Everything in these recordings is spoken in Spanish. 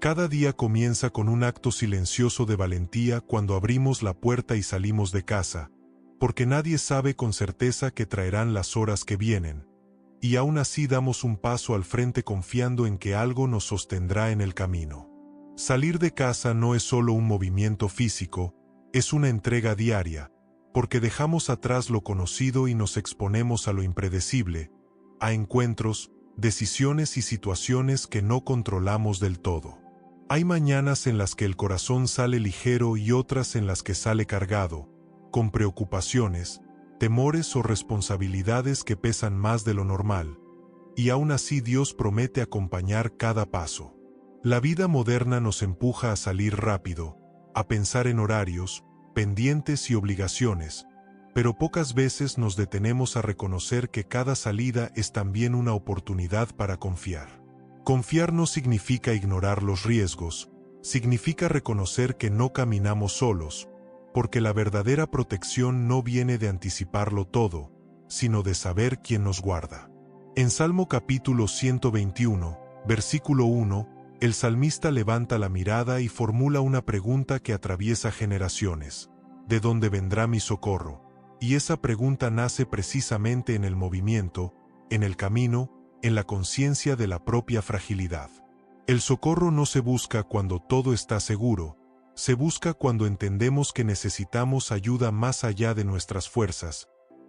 Cada día comienza con un acto silencioso de valentía cuando abrimos la puerta y salimos de casa, porque nadie sabe con certeza qué traerán las horas que vienen, y aún así damos un paso al frente confiando en que algo nos sostendrá en el camino. Salir de casa no es solo un movimiento físico, es una entrega diaria, porque dejamos atrás lo conocido y nos exponemos a lo impredecible, a encuentros, decisiones y situaciones que no controlamos del todo. Hay mañanas en las que el corazón sale ligero y otras en las que sale cargado, con preocupaciones, temores o responsabilidades que pesan más de lo normal, y aún así Dios promete acompañar cada paso. La vida moderna nos empuja a salir rápido, a pensar en horarios, pendientes y obligaciones, pero pocas veces nos detenemos a reconocer que cada salida es también una oportunidad para confiar. Confiar no significa ignorar los riesgos, significa reconocer que no caminamos solos, porque la verdadera protección no viene de anticiparlo todo, sino de saber quién nos guarda. En Salmo capítulo 121, versículo 1, el salmista levanta la mirada y formula una pregunta que atraviesa generaciones: ¿de dónde vendrá mi socorro? Y esa pregunta nace precisamente en el movimiento, en el camino, en la conciencia de la propia fragilidad. El socorro no se busca cuando todo está seguro, se busca cuando entendemos que necesitamos ayuda más allá de nuestras fuerzas,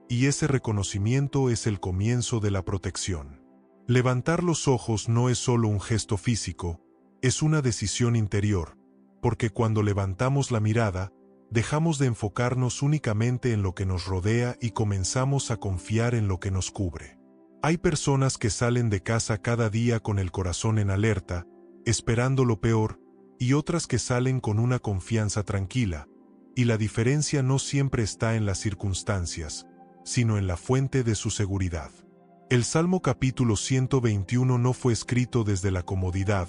y ese reconocimiento es el comienzo de la protección. Levantar los ojos no es solo un gesto físico, es una decisión interior, porque cuando levantamos la mirada, dejamos de enfocarnos únicamente en lo que nos rodea y comenzamos a confiar en lo que nos cubre. Hay personas que salen de casa cada día con el corazón en alerta, esperando lo peor, y otras que salen con una confianza tranquila, y la diferencia no siempre está en las circunstancias, sino en la fuente de su seguridad. El Salmo capítulo 121 no fue escrito desde la comodidad,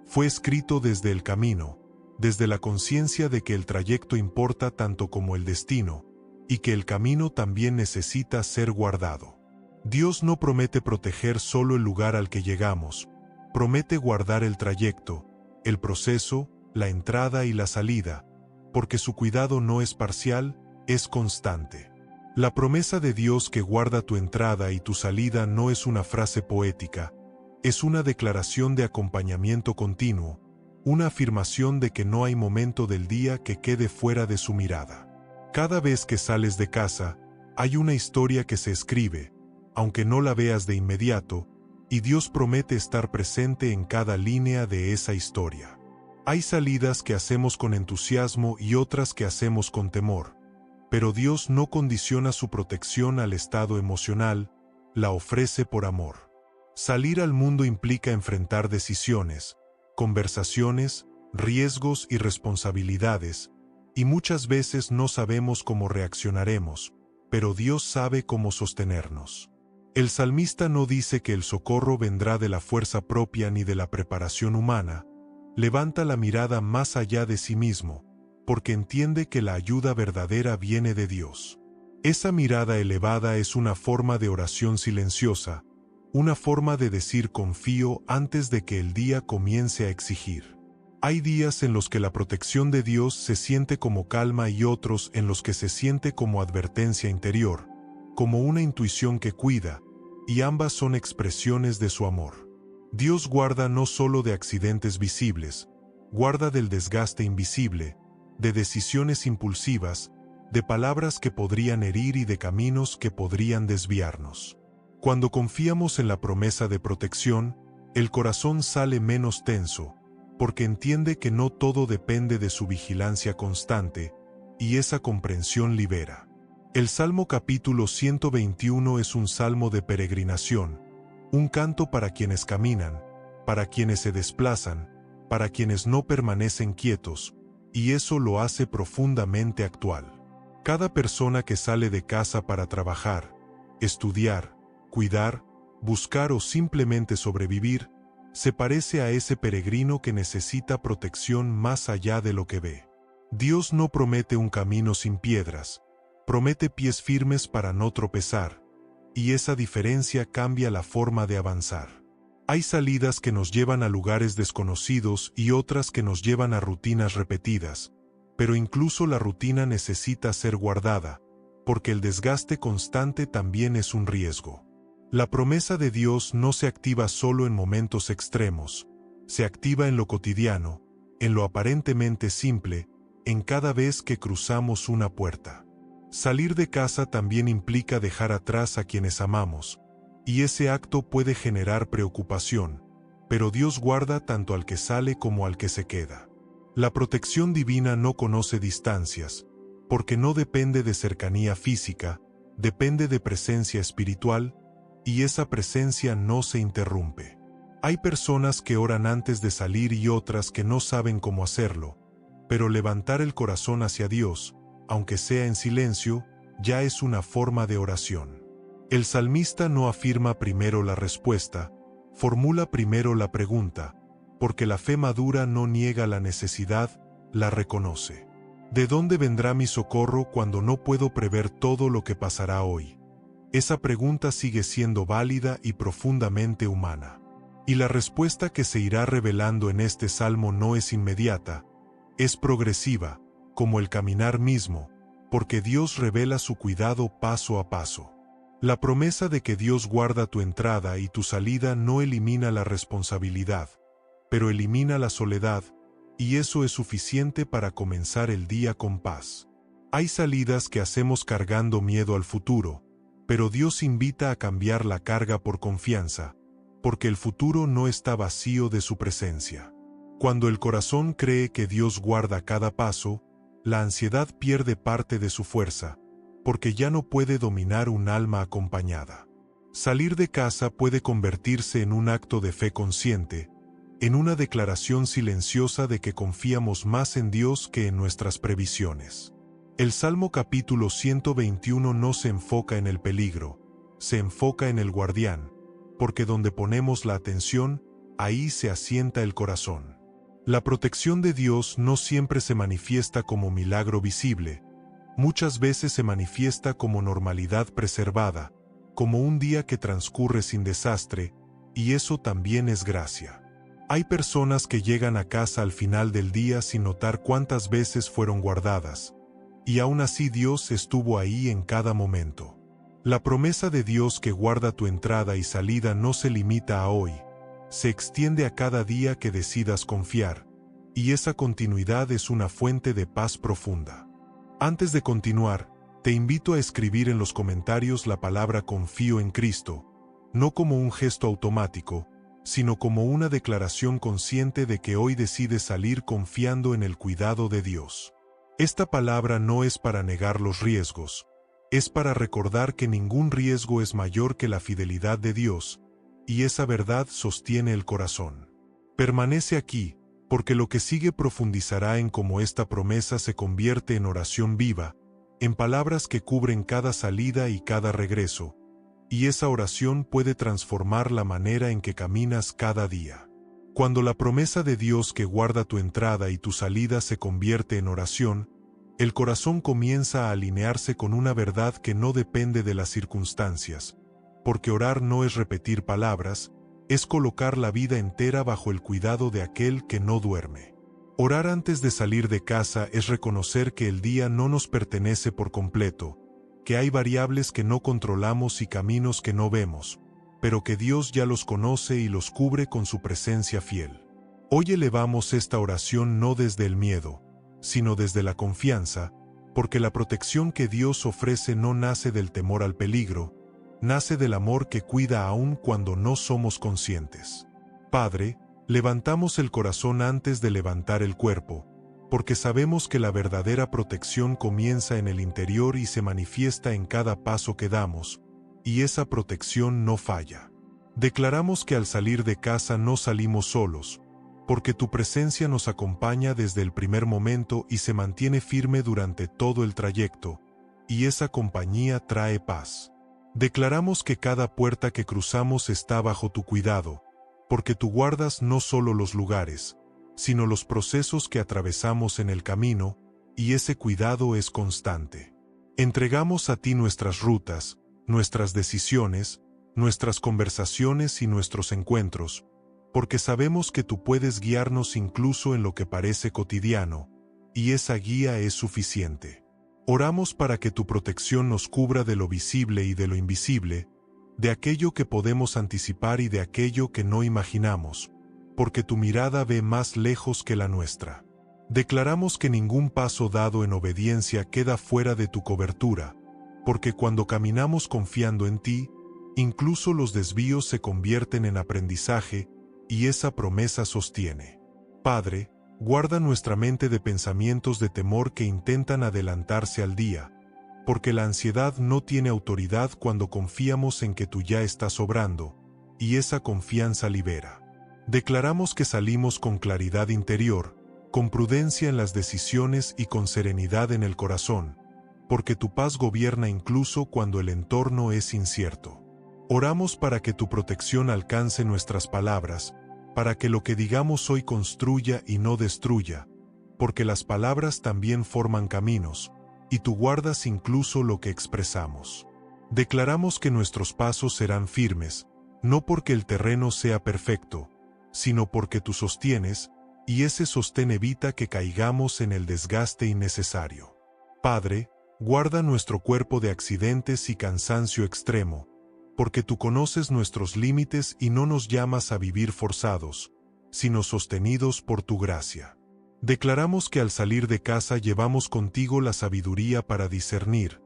fue escrito desde el camino, desde la conciencia de que el trayecto importa tanto como el destino, y que el camino también necesita ser guardado. Dios no promete proteger solo el lugar al que llegamos, promete guardar el trayecto, el proceso, la entrada y la salida, porque su cuidado no es parcial, es constante. La promesa de Dios que guarda tu entrada y tu salida no es una frase poética, es una declaración de acompañamiento continuo, una afirmación de que no hay momento del día que quede fuera de su mirada. Cada vez que sales de casa, hay una historia que se escribe, aunque no la veas de inmediato, y Dios promete estar presente en cada línea de esa historia. Hay salidas que hacemos con entusiasmo y otras que hacemos con temor, pero Dios no condiciona su protección al estado emocional, la ofrece por amor. Salir al mundo implica enfrentar decisiones, conversaciones, riesgos y responsabilidades, y muchas veces no sabemos cómo reaccionaremos, pero Dios sabe cómo sostenernos. El salmista no dice que el socorro vendrá de la fuerza propia ni de la preparación humana, levanta la mirada más allá de sí mismo, porque entiende que la ayuda verdadera viene de Dios. Esa mirada elevada es una forma de oración silenciosa, una forma de decir confío antes de que el día comience a exigir. Hay días en los que la protección de Dios se siente como calma y otros en los que se siente como advertencia interior, como una intuición que cuida, y ambas son expresiones de su amor. Dios guarda no solo de accidentes visibles, guarda del desgaste invisible, de decisiones impulsivas, de palabras que podrían herir y de caminos que podrían desviarnos. Cuando confiamos en la promesa de protección, el corazón sale menos tenso, porque entiende que no todo depende de su vigilancia constante, y esa comprensión libera. El Salmo capítulo 121 es un salmo de peregrinación, un canto para quienes caminan, para quienes se desplazan, para quienes no permanecen quietos, y eso lo hace profundamente actual. Cada persona que sale de casa para trabajar, estudiar, cuidar, buscar o simplemente sobrevivir, se parece a ese peregrino que necesita protección más allá de lo que ve. Dios no promete un camino sin piedras, promete pies firmes para no tropezar, y esa diferencia cambia la forma de avanzar. Hay salidas que nos llevan a lugares desconocidos y otras que nos llevan a rutinas repetidas, pero incluso la rutina necesita ser guardada, porque el desgaste constante también es un riesgo. La promesa de Dios no se activa solo en momentos extremos, se activa en lo cotidiano, en lo aparentemente simple, en cada vez que cruzamos una puerta. Salir de casa también implica dejar atrás a quienes amamos, y ese acto puede generar preocupación, pero Dios guarda tanto al que sale como al que se queda. La protección divina no conoce distancias, porque no depende de cercanía física, depende de presencia espiritual, y esa presencia no se interrumpe. Hay personas que oran antes de salir y otras que no saben cómo hacerlo, pero levantar el corazón hacia Dios, aunque sea en silencio, ya es una forma de oración. El salmista no afirma primero la respuesta, formula primero la pregunta, porque la fe madura no niega la necesidad, la reconoce. ¿De dónde vendrá mi socorro cuando no puedo prever todo lo que pasará hoy? Esa pregunta sigue siendo válida y profundamente humana. Y la respuesta que se irá revelando en este salmo no es inmediata, es progresiva, como el caminar mismo, porque Dios revela su cuidado paso a paso. La promesa de que Dios guarda tu entrada y tu salida no elimina la responsabilidad, pero elimina la soledad, y eso es suficiente para comenzar el día con paz. Hay salidas que hacemos cargando miedo al futuro, pero Dios invita a cambiar la carga por confianza, porque el futuro no está vacío de su presencia. Cuando el corazón cree que Dios guarda cada paso, la ansiedad pierde parte de su fuerza, porque ya no puede dominar un alma acompañada. Salir de casa puede convertirse en un acto de fe consciente, en una declaración silenciosa de que confiamos más en Dios que en nuestras previsiones. El Salmo capítulo 121 no se enfoca en el peligro, se enfoca en el guardián, porque donde ponemos la atención, ahí se asienta el corazón. La protección de Dios no siempre se manifiesta como milagro visible, muchas veces se manifiesta como normalidad preservada, como un día que transcurre sin desastre, y eso también es gracia. Hay personas que llegan a casa al final del día sin notar cuántas veces fueron guardadas, y aún así Dios estuvo ahí en cada momento. La promesa de Dios que guarda tu entrada y salida no se limita a hoy, se extiende a cada día que decidas confiar, y esa continuidad es una fuente de paz profunda. Antes de continuar, te invito a escribir en los comentarios la palabra confío en Cristo, no como un gesto automático, sino como una declaración consciente de que hoy decides salir confiando en el cuidado de Dios. Esta palabra no es para negar los riesgos, es para recordar que ningún riesgo es mayor que la fidelidad de Dios, y esa verdad sostiene el corazón. Permanece aquí, porque lo que sigue profundizará en cómo esta promesa se convierte en oración viva, en palabras que cubren cada salida y cada regreso, y esa oración puede transformar la manera en que caminas cada día. Cuando la promesa de Dios que guarda tu entrada y tu salida se convierte en oración, el corazón comienza a alinearse con una verdad que no depende de las circunstancias, porque orar no es repetir palabras, es colocar la vida entera bajo el cuidado de aquel que no duerme. Orar antes de salir de casa es reconocer que el día no nos pertenece por completo, que hay variables que no controlamos y caminos que no vemos, pero que Dios ya los conoce y los cubre con su presencia fiel. Hoy elevamos esta oración no desde el miedo, sino desde la confianza, porque la protección que Dios ofrece no nace del temor al peligro, nace del amor que cuida aún cuando no somos conscientes. Padre, levantamos el corazón antes de levantar el cuerpo, porque sabemos que la verdadera protección comienza en el interior y se manifiesta en cada paso que damos, y esa protección no falla. Declaramos que al salir de casa no salimos solos, porque tu presencia nos acompaña desde el primer momento y se mantiene firme durante todo el trayecto, y esa compañía trae paz. Declaramos que cada puerta que cruzamos está bajo tu cuidado, porque tú guardas no solo los lugares, sino los procesos que atravesamos en el camino, y ese cuidado es constante. Entregamos a ti nuestras rutas, nuestras decisiones, nuestras conversaciones y nuestros encuentros, porque sabemos que tú puedes guiarnos incluso en lo que parece cotidiano, y esa guía es suficiente. Oramos para que tu protección nos cubra de lo visible y de lo invisible, de aquello que podemos anticipar y de aquello que no imaginamos, porque tu mirada ve más lejos que la nuestra. Declaramos que ningún paso dado en obediencia queda fuera de tu cobertura, porque cuando caminamos confiando en ti, incluso los desvíos se convierten en aprendizaje, y esa promesa sostiene. Padre, guarda nuestra mente de pensamientos de temor que intentan adelantarse al día, porque la ansiedad no tiene autoridad cuando confiamos en que tú ya estás obrando, y esa confianza libera. Declaramos que salimos con claridad interior, con prudencia en las decisiones y con serenidad en el corazón, porque tu paz gobierna incluso cuando el entorno es incierto. Oramos para que tu protección alcance nuestras palabras, para que lo que digamos hoy construya y no destruya, porque las palabras también forman caminos, y tú guardas incluso lo que expresamos. Declaramos que nuestros pasos serán firmes, no porque el terreno sea perfecto, sino porque tú sostienes, y ese sostén evita que caigamos en el desgaste innecesario. Padre, guarda nuestro cuerpo de accidentes y cansancio extremo, porque tú conoces nuestros límites y no nos llamas a vivir forzados, sino sostenidos por tu gracia. Declaramos que al salir de casa llevamos contigo la sabiduría para discernir,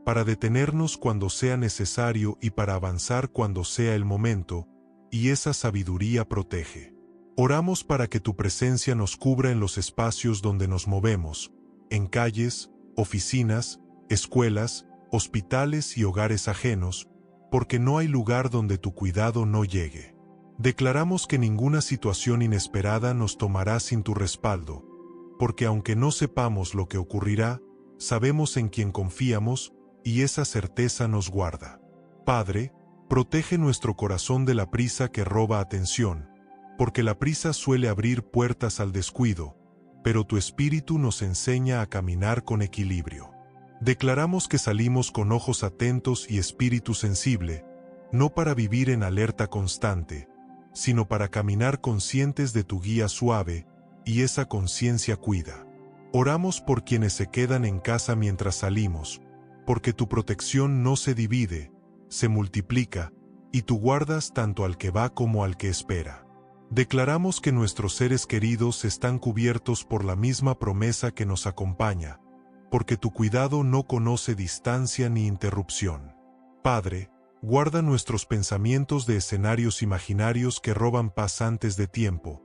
para detenernos cuando sea necesario y para avanzar cuando sea el momento, y esa sabiduría protege. Oramos para que tu presencia nos cubra en los espacios donde nos movemos, en calles, oficinas, escuelas, hospitales y hogares ajenos, porque no hay lugar donde tu cuidado no llegue. Declaramos que ninguna situación inesperada nos tomará sin tu respaldo, porque aunque no sepamos lo que ocurrirá, sabemos en quién confiamos, y esa certeza nos guarda. Padre, protege nuestro corazón de la prisa que roba atención, porque la prisa suele abrir puertas al descuido, pero tu espíritu nos enseña a caminar con equilibrio. Declaramos que salimos con ojos atentos y espíritu sensible, no para vivir en alerta constante, sino para caminar conscientes de tu guía suave, y esa conciencia cuida. Oramos por quienes se quedan en casa mientras salimos, porque tu protección no se divide, se multiplica, y tú guardas tanto al que va como al que espera. Declaramos que nuestros seres queridos están cubiertos por la misma promesa que nos acompaña, porque tu cuidado no conoce distancia ni interrupción. Padre, guarda nuestros pensamientos de escenarios imaginarios que roban paz antes de tiempo,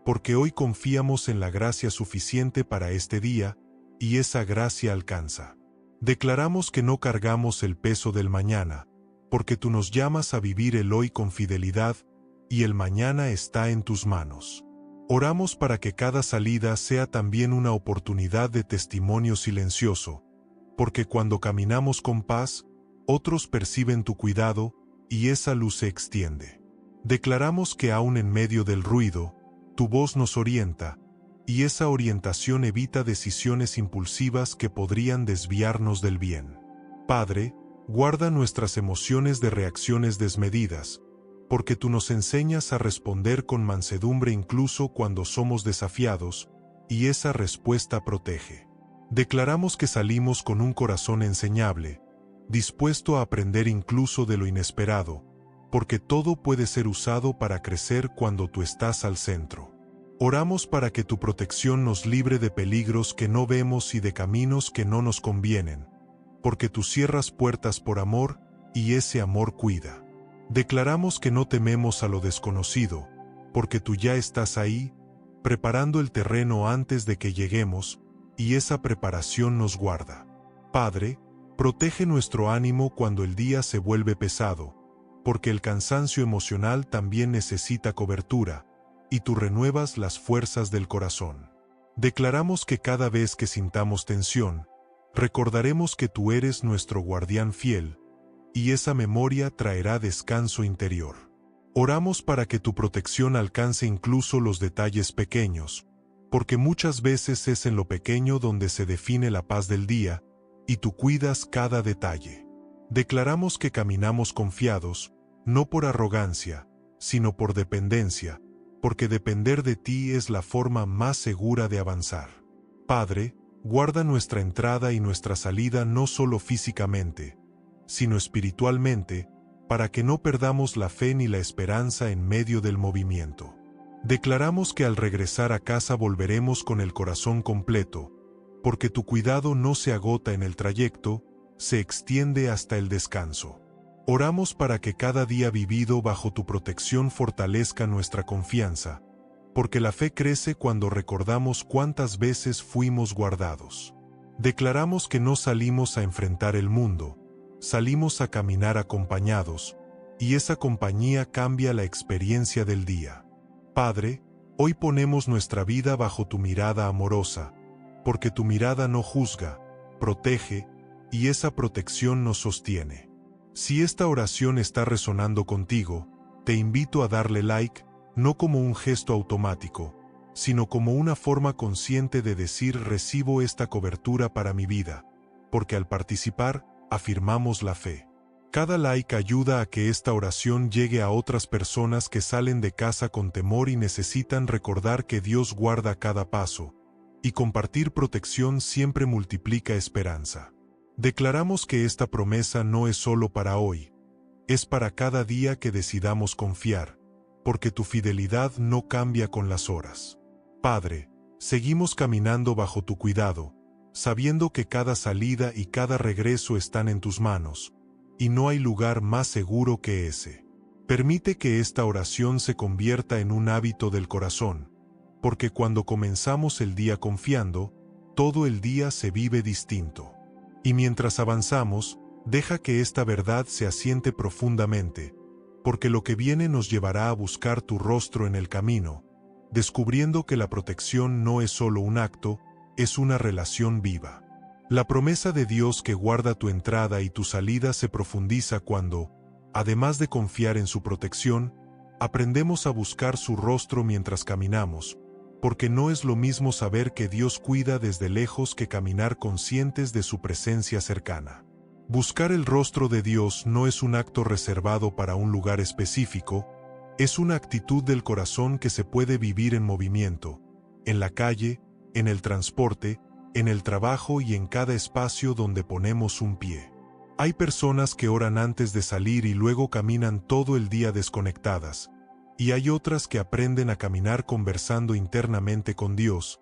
porque hoy confiamos en la gracia suficiente para este día, y esa gracia alcanza. Declaramos que no cargamos el peso del mañana, porque tú nos llamas a vivir el hoy con fidelidad, y el mañana está en tus manos. Oramos para que cada salida sea también una oportunidad de testimonio silencioso, porque cuando caminamos con paz, otros perciben tu cuidado, y esa luz se extiende. Declaramos que aún en medio del ruido, tu voz nos orienta, y esa orientación evita decisiones impulsivas que podrían desviarnos del bien. Padre, guarda nuestras emociones de reacciones desmedidas, porque tú nos enseñas a responder con mansedumbre incluso cuando somos desafiados, y esa respuesta protege. Declaramos que salimos con un corazón enseñable, dispuesto a aprender incluso de lo inesperado, porque todo puede ser usado para crecer cuando tú estás al centro. Oramos para que tu protección nos libre de peligros que no vemos y de caminos que no nos convienen, porque tú cierras puertas por amor, y ese amor cuida. Declaramos que no tememos a lo desconocido, porque tú ya estás ahí, preparando el terreno antes de que lleguemos, y esa preparación nos guarda. Padre, protege nuestro ánimo cuando el día se vuelve pesado, porque el cansancio emocional también necesita cobertura, y tú renuevas las fuerzas del corazón. Declaramos que cada vez que sintamos tensión, recordaremos que tú eres nuestro guardián fiel, y esa memoria traerá descanso interior. Oramos para que tu protección alcance incluso los detalles pequeños, porque muchas veces es en lo pequeño donde se define la paz del día, y tú cuidas cada detalle. Declaramos que caminamos confiados, no por arrogancia, sino por dependencia, porque depender de ti es la forma más segura de avanzar. Padre, guarda nuestra entrada y nuestra salida no solo físicamente, sino espiritualmente, para que no perdamos la fe ni la esperanza en medio del movimiento. Declaramos que al regresar a casa volveremos con el corazón completo, porque tu cuidado no se agota en el trayecto, se extiende hasta el descanso. Oramos para que cada día vivido bajo tu protección fortalezca nuestra confianza, porque la fe crece cuando recordamos cuántas veces fuimos guardados. Declaramos que no salimos a enfrentar el mundo, salimos a caminar acompañados, y esa compañía cambia la experiencia del día. Padre, hoy ponemos nuestra vida bajo tu mirada amorosa, porque tu mirada no juzga, protege, y esa protección nos sostiene. Si esta oración está resonando contigo, te invito a darle like, no como un gesto automático, sino como una forma consciente de decir recibo esta cobertura para mi vida, porque al participar, afirmamos la fe. Cada like ayuda a que esta oración llegue a otras personas que salen de casa con temor y necesitan recordar que Dios guarda cada paso, y compartir protección siempre multiplica esperanza. Declaramos que esta promesa no es solo para hoy, es para cada día que decidamos confiar, porque tu fidelidad no cambia con las horas. Padre, seguimos caminando bajo tu cuidado, sabiendo que cada salida y cada regreso están en tus manos, y no hay lugar más seguro que ese. Permite que esta oración se convierta en un hábito del corazón, porque cuando comenzamos el día confiando, todo el día se vive distinto. Y mientras avanzamos, deja que esta verdad se asiente profundamente, porque lo que viene nos llevará a buscar tu rostro en el camino, descubriendo que la protección no es solo un acto, es una relación viva. La promesa de Dios que guarda tu entrada y tu salida se profundiza cuando, además de confiar en su protección, aprendemos a buscar su rostro mientras caminamos, porque no es lo mismo saber que Dios cuida desde lejos que caminar conscientes de su presencia cercana. Buscar el rostro de Dios no es un acto reservado para un lugar específico, es una actitud del corazón que se puede vivir en movimiento, en la calle, en el transporte, en el trabajo y en cada espacio donde ponemos un pie. Hay personas que oran antes de salir y luego caminan todo el día desconectadas, y hay otras que aprenden a caminar conversando internamente con Dios,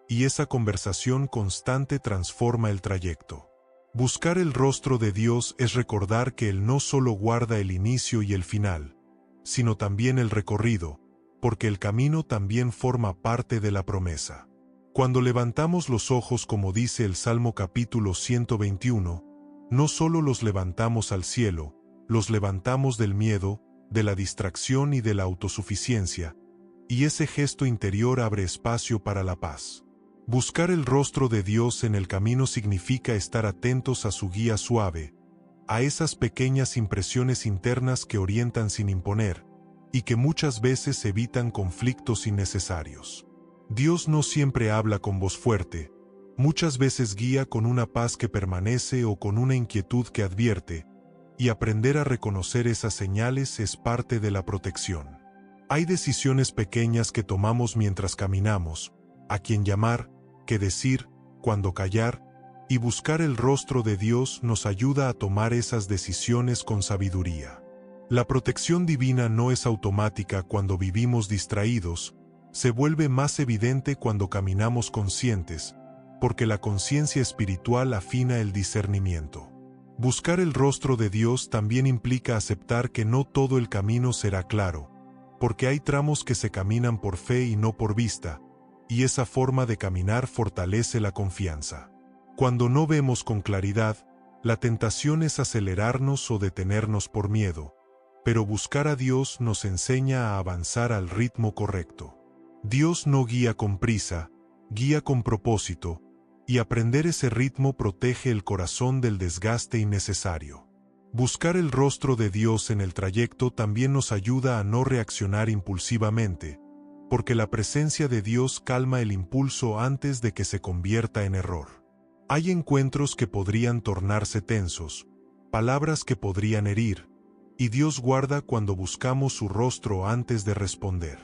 y esa conversación constante transforma el trayecto. Buscar el rostro de Dios es recordar que Él no solo guarda el inicio y el final, sino también el recorrido, porque el camino también forma parte de la promesa. Cuando levantamos los ojos, como dice el Salmo capítulo 121, no solo los levantamos al cielo, los levantamos del miedo, de la distracción y de la autosuficiencia, y ese gesto interior abre espacio para la paz. Buscar el rostro de Dios en el camino significa estar atentos a su guía suave, a esas pequeñas impresiones internas que orientan sin imponer, y que muchas veces evitan conflictos innecesarios. Dios no siempre habla con voz fuerte, muchas veces guía con una paz que permanece o con una inquietud que advierte, y aprender a reconocer esas señales es parte de la protección. Hay decisiones pequeñas que tomamos mientras caminamos, a quién llamar, qué decir, cuándo callar, y buscar el rostro de Dios nos ayuda a tomar esas decisiones con sabiduría. La protección divina no es automática cuando vivimos distraídos, se vuelve más evidente cuando caminamos conscientes, porque la conciencia espiritual afina el discernimiento. Buscar el rostro de Dios también implica aceptar que no todo el camino será claro, porque hay tramos que se caminan por fe y no por vista, y esa forma de caminar fortalece la confianza. Cuando no vemos con claridad, la tentación es acelerarnos o detenernos por miedo, pero buscar a Dios nos enseña a avanzar al ritmo correcto. Dios no guía con prisa, guía con propósito, y aprender ese ritmo protege el corazón del desgaste innecesario. Buscar el rostro de Dios en el trayecto también nos ayuda a no reaccionar impulsivamente, porque la presencia de Dios calma el impulso antes de que se convierta en error. Hay encuentros que podrían tornarse tensos, palabras que podrían herir, y Dios guarda cuando buscamos su rostro antes de responder.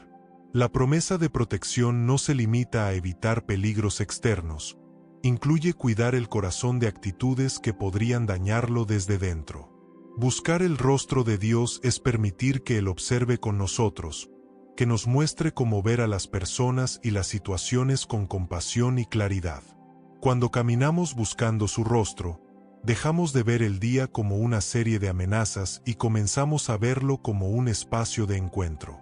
La promesa de protección no se limita a evitar peligros externos, incluye cuidar el corazón de actitudes que podrían dañarlo desde dentro. Buscar el rostro de Dios es permitir que Él observe con nosotros, que nos muestre cómo ver a las personas y las situaciones con compasión y claridad. Cuando caminamos buscando su rostro, dejamos de ver el día como una serie de amenazas y comenzamos a verlo como un espacio de encuentro.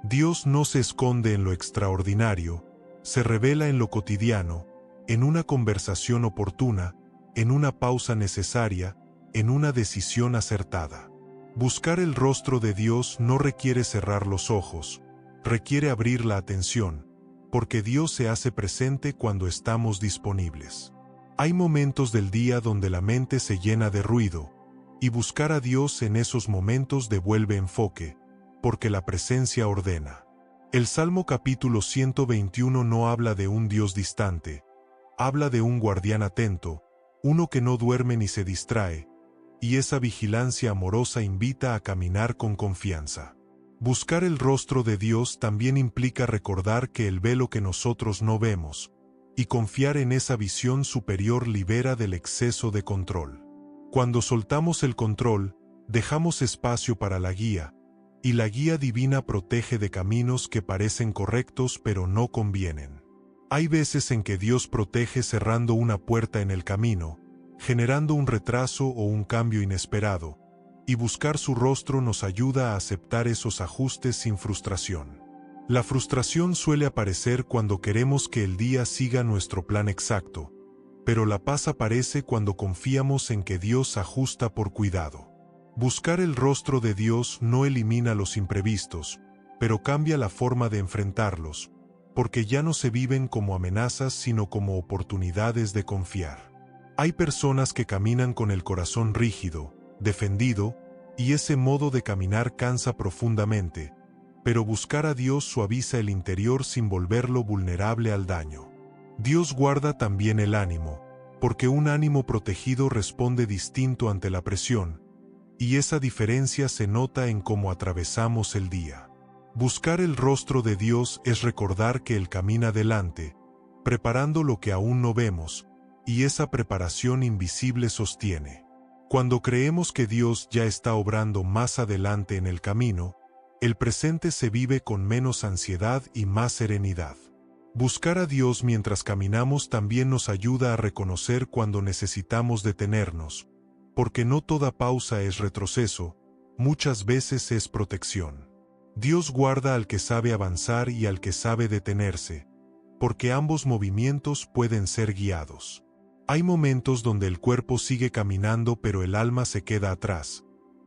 Dios no se esconde en lo extraordinario, se revela en lo cotidiano, en una conversación oportuna, en una pausa necesaria, en una decisión acertada. Buscar el rostro de Dios no requiere cerrar los ojos, requiere abrir la atención, porque Dios se hace presente cuando estamos disponibles. Hay momentos del día donde la mente se llena de ruido, y buscar a Dios en esos momentos devuelve enfoque, porque la presencia ordena. El Salmo capítulo 121 no habla de un Dios distante, habla de un guardián atento, uno que no duerme ni se distrae, y esa vigilancia amorosa invita a caminar con confianza. Buscar el rostro de Dios también implica recordar que Él ve lo que nosotros no vemos, y confiar en esa visión superior libera del exceso de control. Cuando soltamos el control, dejamos espacio para la guía, y la guía divina protege de caminos que parecen correctos pero no convienen. Hay veces en que Dios protege cerrando una puerta en el camino, generando un retraso o un cambio inesperado, y buscar su rostro nos ayuda a aceptar esos ajustes sin frustración. La frustración suele aparecer cuando queremos que el día siga nuestro plan exacto, pero la paz aparece cuando confiamos en que Dios ajusta por cuidado. Buscar el rostro de Dios no elimina los imprevistos, pero cambia la forma de enfrentarlos, porque ya no se viven como amenazas sino como oportunidades de confiar. Hay personas que caminan con el corazón rígido, defendido, y ese modo de caminar cansa profundamente, pero buscar a Dios suaviza el interior sin volverlo vulnerable al daño. Dios guarda también el ánimo, porque un ánimo protegido responde distinto ante la presión, y esa diferencia se nota en cómo atravesamos el día. Buscar el rostro de Dios es recordar que Él camina delante, preparando lo que aún no vemos, y esa preparación invisible sostiene. Cuando creemos que Dios ya está obrando más adelante en el camino, el presente se vive con menos ansiedad y más serenidad. Buscar a Dios mientras caminamos también nos ayuda a reconocer cuando necesitamos detenernos, porque no toda pausa es retroceso, muchas veces es protección. Dios guarda al que sabe avanzar y al que sabe detenerse, porque ambos movimientos pueden ser guiados. Hay momentos donde el cuerpo sigue caminando pero el alma se queda atrás,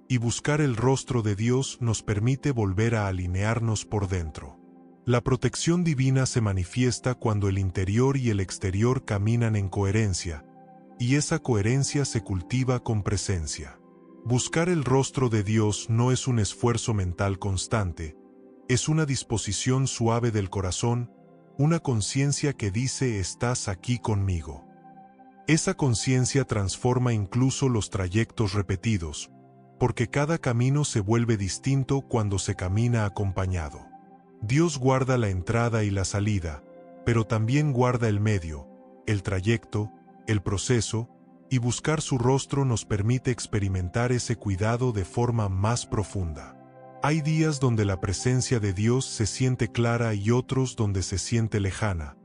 y buscar el rostro de Dios nos permite volver a alinearnos por dentro. La protección divina se manifiesta cuando el interior y el exterior caminan en coherencia, y esa coherencia se cultiva con presencia. Buscar el rostro de Dios no es un esfuerzo mental constante, es una disposición suave del corazón, una conciencia que dice «estás aquí conmigo». Esa conciencia transforma incluso los trayectos repetidos, porque cada camino se vuelve distinto cuando se camina acompañado. Dios guarda la entrada y la salida, pero también guarda el medio, el trayecto, el proceso, y buscar su rostro nos permite experimentar ese cuidado de forma más profunda. Hay días donde la presencia de Dios se siente clara y otros donde se siente lejana,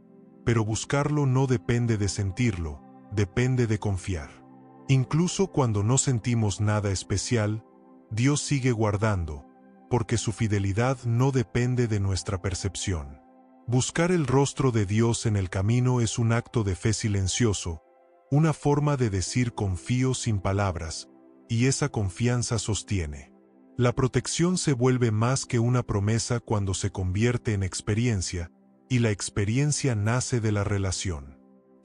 pero buscarlo no depende de sentirlo, depende de confiar. Incluso cuando no sentimos nada especial, Dios sigue guardando, porque su fidelidad no depende de nuestra percepción. Buscar el rostro de Dios en el camino es un acto de fe silencioso, una forma de decir confío sin palabras, y esa confianza sostiene. La protección se vuelve más que una promesa cuando se convierte en experiencia, y la experiencia nace de la relación.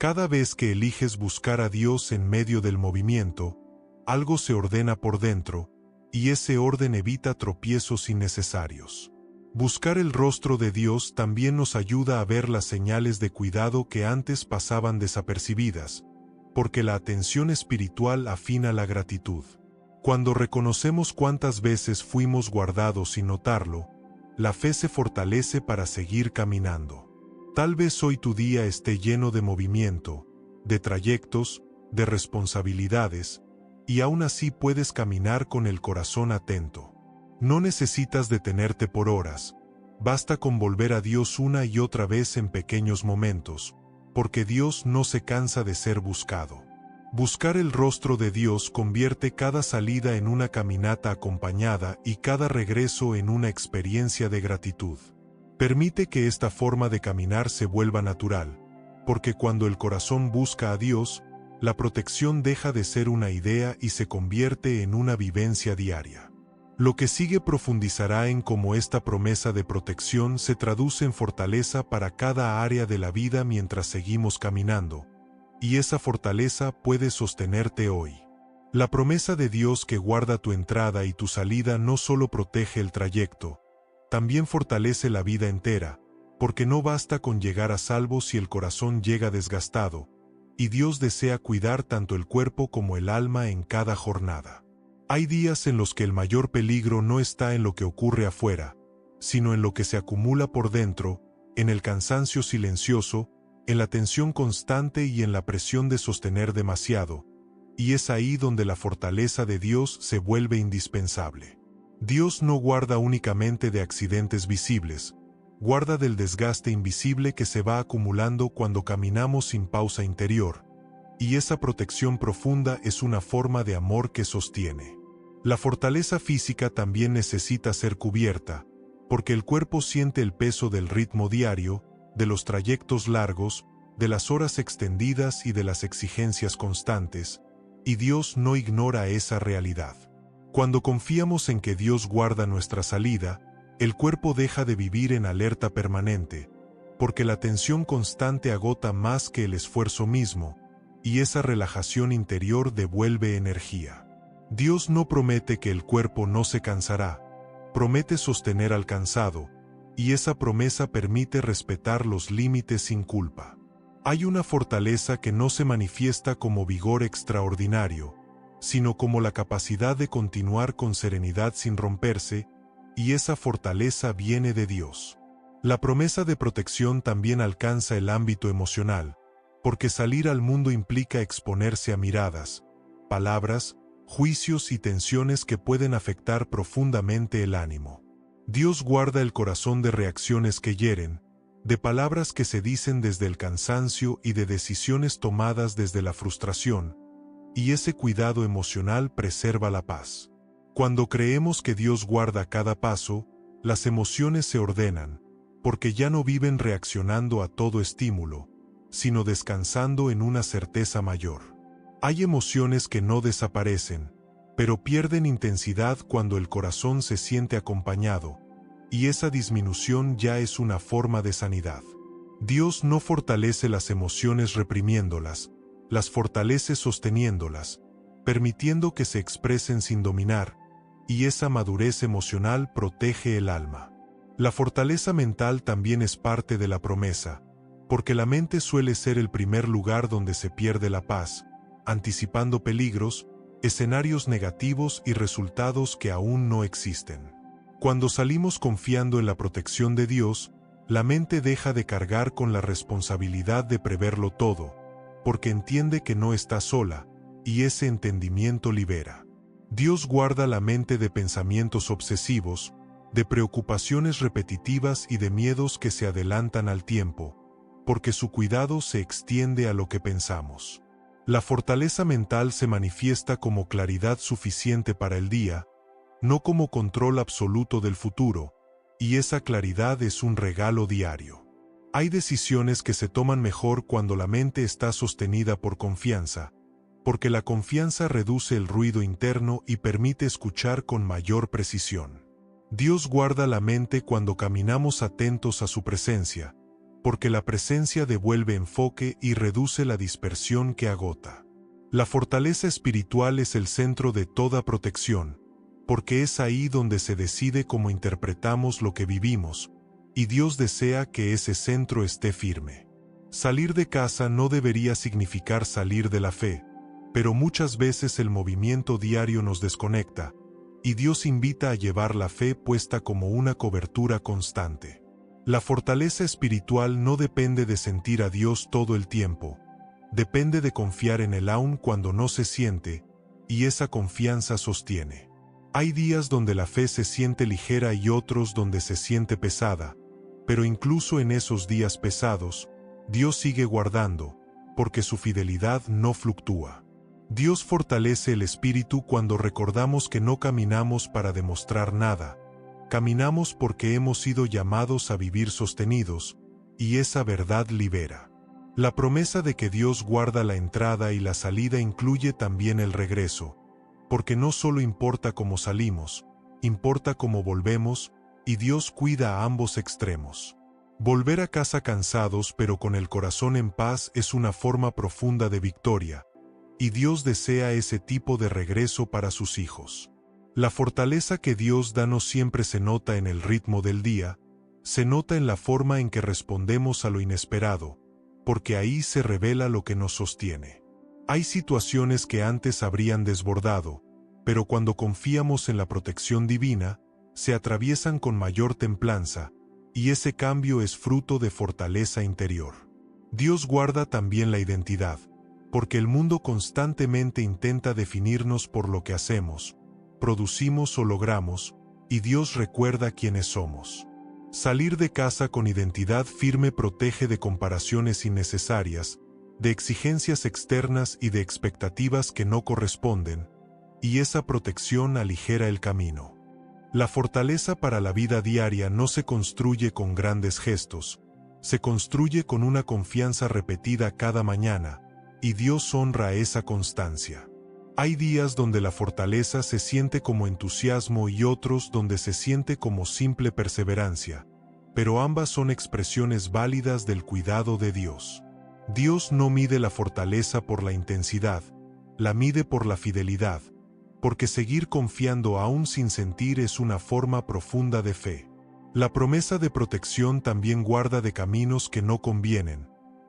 Cada vez que eliges buscar a Dios en medio del movimiento, algo se ordena por dentro, y ese orden evita tropiezos innecesarios. Buscar el rostro de Dios también nos ayuda a ver las señales de cuidado que antes pasaban desapercibidas, porque la atención espiritual afina la gratitud. Cuando reconocemos cuántas veces fuimos guardados sin notarlo, la fe se fortalece para seguir caminando. Tal vez hoy tu día esté lleno de movimiento, de trayectos, de responsabilidades, y aún así puedes caminar con el corazón atento. No necesitas detenerte por horas, basta con volver a Dios una y otra vez en pequeños momentos, porque Dios no se cansa de ser buscado. Buscar el rostro de Dios convierte cada salida en una caminata acompañada y cada regreso en una experiencia de gratitud. Permite que esta forma de caminar se vuelva natural, porque cuando el corazón busca a Dios, la protección deja de ser una idea y se convierte en una vivencia diaria. Lo que sigue profundizará en cómo esta promesa de protección se traduce en fortaleza para cada área de la vida mientras seguimos caminando, y esa fortaleza puede sostenerte hoy. La promesa de Dios que guarda tu entrada y tu salida no solo protege el trayecto, también fortalece la vida entera, porque no basta con llegar a salvo si el corazón llega desgastado, y Dios desea cuidar tanto el cuerpo como el alma en cada jornada. Hay días en los que el mayor peligro no está en lo que ocurre afuera, sino en lo que se acumula por dentro, en el cansancio silencioso, en la tensión constante y en la presión de sostener demasiado, y es ahí donde la fortaleza de Dios se vuelve indispensable. Dios no guarda únicamente de accidentes visibles, guarda del desgaste invisible que se va acumulando cuando caminamos sin pausa interior, y esa protección profunda es una forma de amor que sostiene. La fortaleza física también necesita ser cubierta, porque el cuerpo siente el peso del ritmo diario, de los trayectos largos, de las horas extendidas y de las exigencias constantes, y Dios no ignora esa realidad. Cuando confiamos en que Dios guarda nuestra salida, el cuerpo deja de vivir en alerta permanente, porque la tensión constante agota más que el esfuerzo mismo, y esa relajación interior devuelve energía. Dios no promete que el cuerpo no se cansará, promete sostener al cansado, y esa promesa permite respetar los límites sin culpa. Hay una fortaleza que no se manifiesta como vigor extraordinario, sino como la capacidad de continuar con serenidad sin romperse, y esa fortaleza viene de Dios. La promesa de protección también alcanza el ámbito emocional, porque salir al mundo implica exponerse a miradas, palabras, juicios y tensiones que pueden afectar profundamente el ánimo. Dios guarda el corazón de reacciones que hieren, de palabras que se dicen desde el cansancio y de decisiones tomadas desde la frustración, y ese cuidado emocional preserva la paz. Cuando creemos que Dios guarda cada paso, las emociones se ordenan, porque ya no viven reaccionando a todo estímulo, sino descansando en una certeza mayor. Hay emociones que no desaparecen, pero pierden intensidad cuando el corazón se siente acompañado, y esa disminución ya es una forma de sanidad. Dios no fortalece las emociones reprimiéndolas, las fortalece sosteniéndolas, permitiendo que se expresen sin dominar, y esa madurez emocional protege el alma. La fortaleza mental también es parte de la promesa, porque la mente suele ser el primer lugar donde se pierde la paz, anticipando peligros, escenarios negativos y resultados que aún no existen. Cuando salimos confiando en la protección de Dios, la mente deja de cargar con la responsabilidad de preverlo todo, porque entiende que no está sola, y ese entendimiento libera. Dios guarda la mente de pensamientos obsesivos, de preocupaciones repetitivas y de miedos que se adelantan al tiempo, porque su cuidado se extiende a lo que pensamos. La fortaleza mental se manifiesta como claridad suficiente para el día, no como control absoluto del futuro, y esa claridad es un regalo diario. Hay decisiones que se toman mejor cuando la mente está sostenida por confianza, porque la confianza reduce el ruido interno y permite escuchar con mayor precisión. Dios guarda la mente cuando caminamos atentos a su presencia, porque la presencia devuelve enfoque y reduce la dispersión que agota. La fortaleza espiritual es el centro de toda protección, porque es ahí donde se decide cómo interpretamos lo que vivimos, y Dios desea que ese centro esté firme. Salir de casa no debería significar salir de la fe, pero muchas veces el movimiento diario nos desconecta, y Dios invita a llevar la fe puesta como una cobertura constante. La fortaleza espiritual no depende de sentir a Dios todo el tiempo, depende de confiar en Él aun cuando no se siente, y esa confianza sostiene. Hay días donde la fe se siente ligera y otros donde se siente pesada, pero incluso en esos días pesados, Dios sigue guardando, porque su fidelidad no fluctúa. Dios fortalece el espíritu cuando recordamos que no caminamos para demostrar nada, caminamos porque hemos sido llamados a vivir sostenidos, y esa verdad libera. La promesa de que Dios guarda la entrada y la salida incluye también el regreso, porque no solo importa cómo salimos, importa cómo volvemos, y Dios cuida a ambos extremos. Volver a casa cansados pero con el corazón en paz es una forma profunda de victoria, y Dios desea ese tipo de regreso para sus hijos. La fortaleza que Dios da no siempre se nota en el ritmo del día, se nota en la forma en que respondemos a lo inesperado, porque ahí se revela lo que nos sostiene. Hay situaciones que antes habrían desbordado, pero cuando confiamos en la protección divina, se atraviesan con mayor templanza, y ese cambio es fruto de fortaleza interior. Dios guarda también la identidad, porque el mundo constantemente intenta definirnos por lo que hacemos, producimos o logramos, y Dios recuerda quiénes somos. Salir de casa con identidad firme protege de comparaciones innecesarias, de exigencias externas y de expectativas que no corresponden, y esa protección aligera el camino. La fortaleza para la vida diaria no se construye con grandes gestos, se construye con una confianza repetida cada mañana, y Dios honra esa constancia. Hay días donde la fortaleza se siente como entusiasmo y otros donde se siente como simple perseverancia, pero ambas son expresiones válidas del cuidado de Dios. Dios no mide la fortaleza por la intensidad, la mide por la fidelidad, porque seguir confiando aún sin sentir es una forma profunda de fe. La promesa de protección también guarda de caminos que no convienen,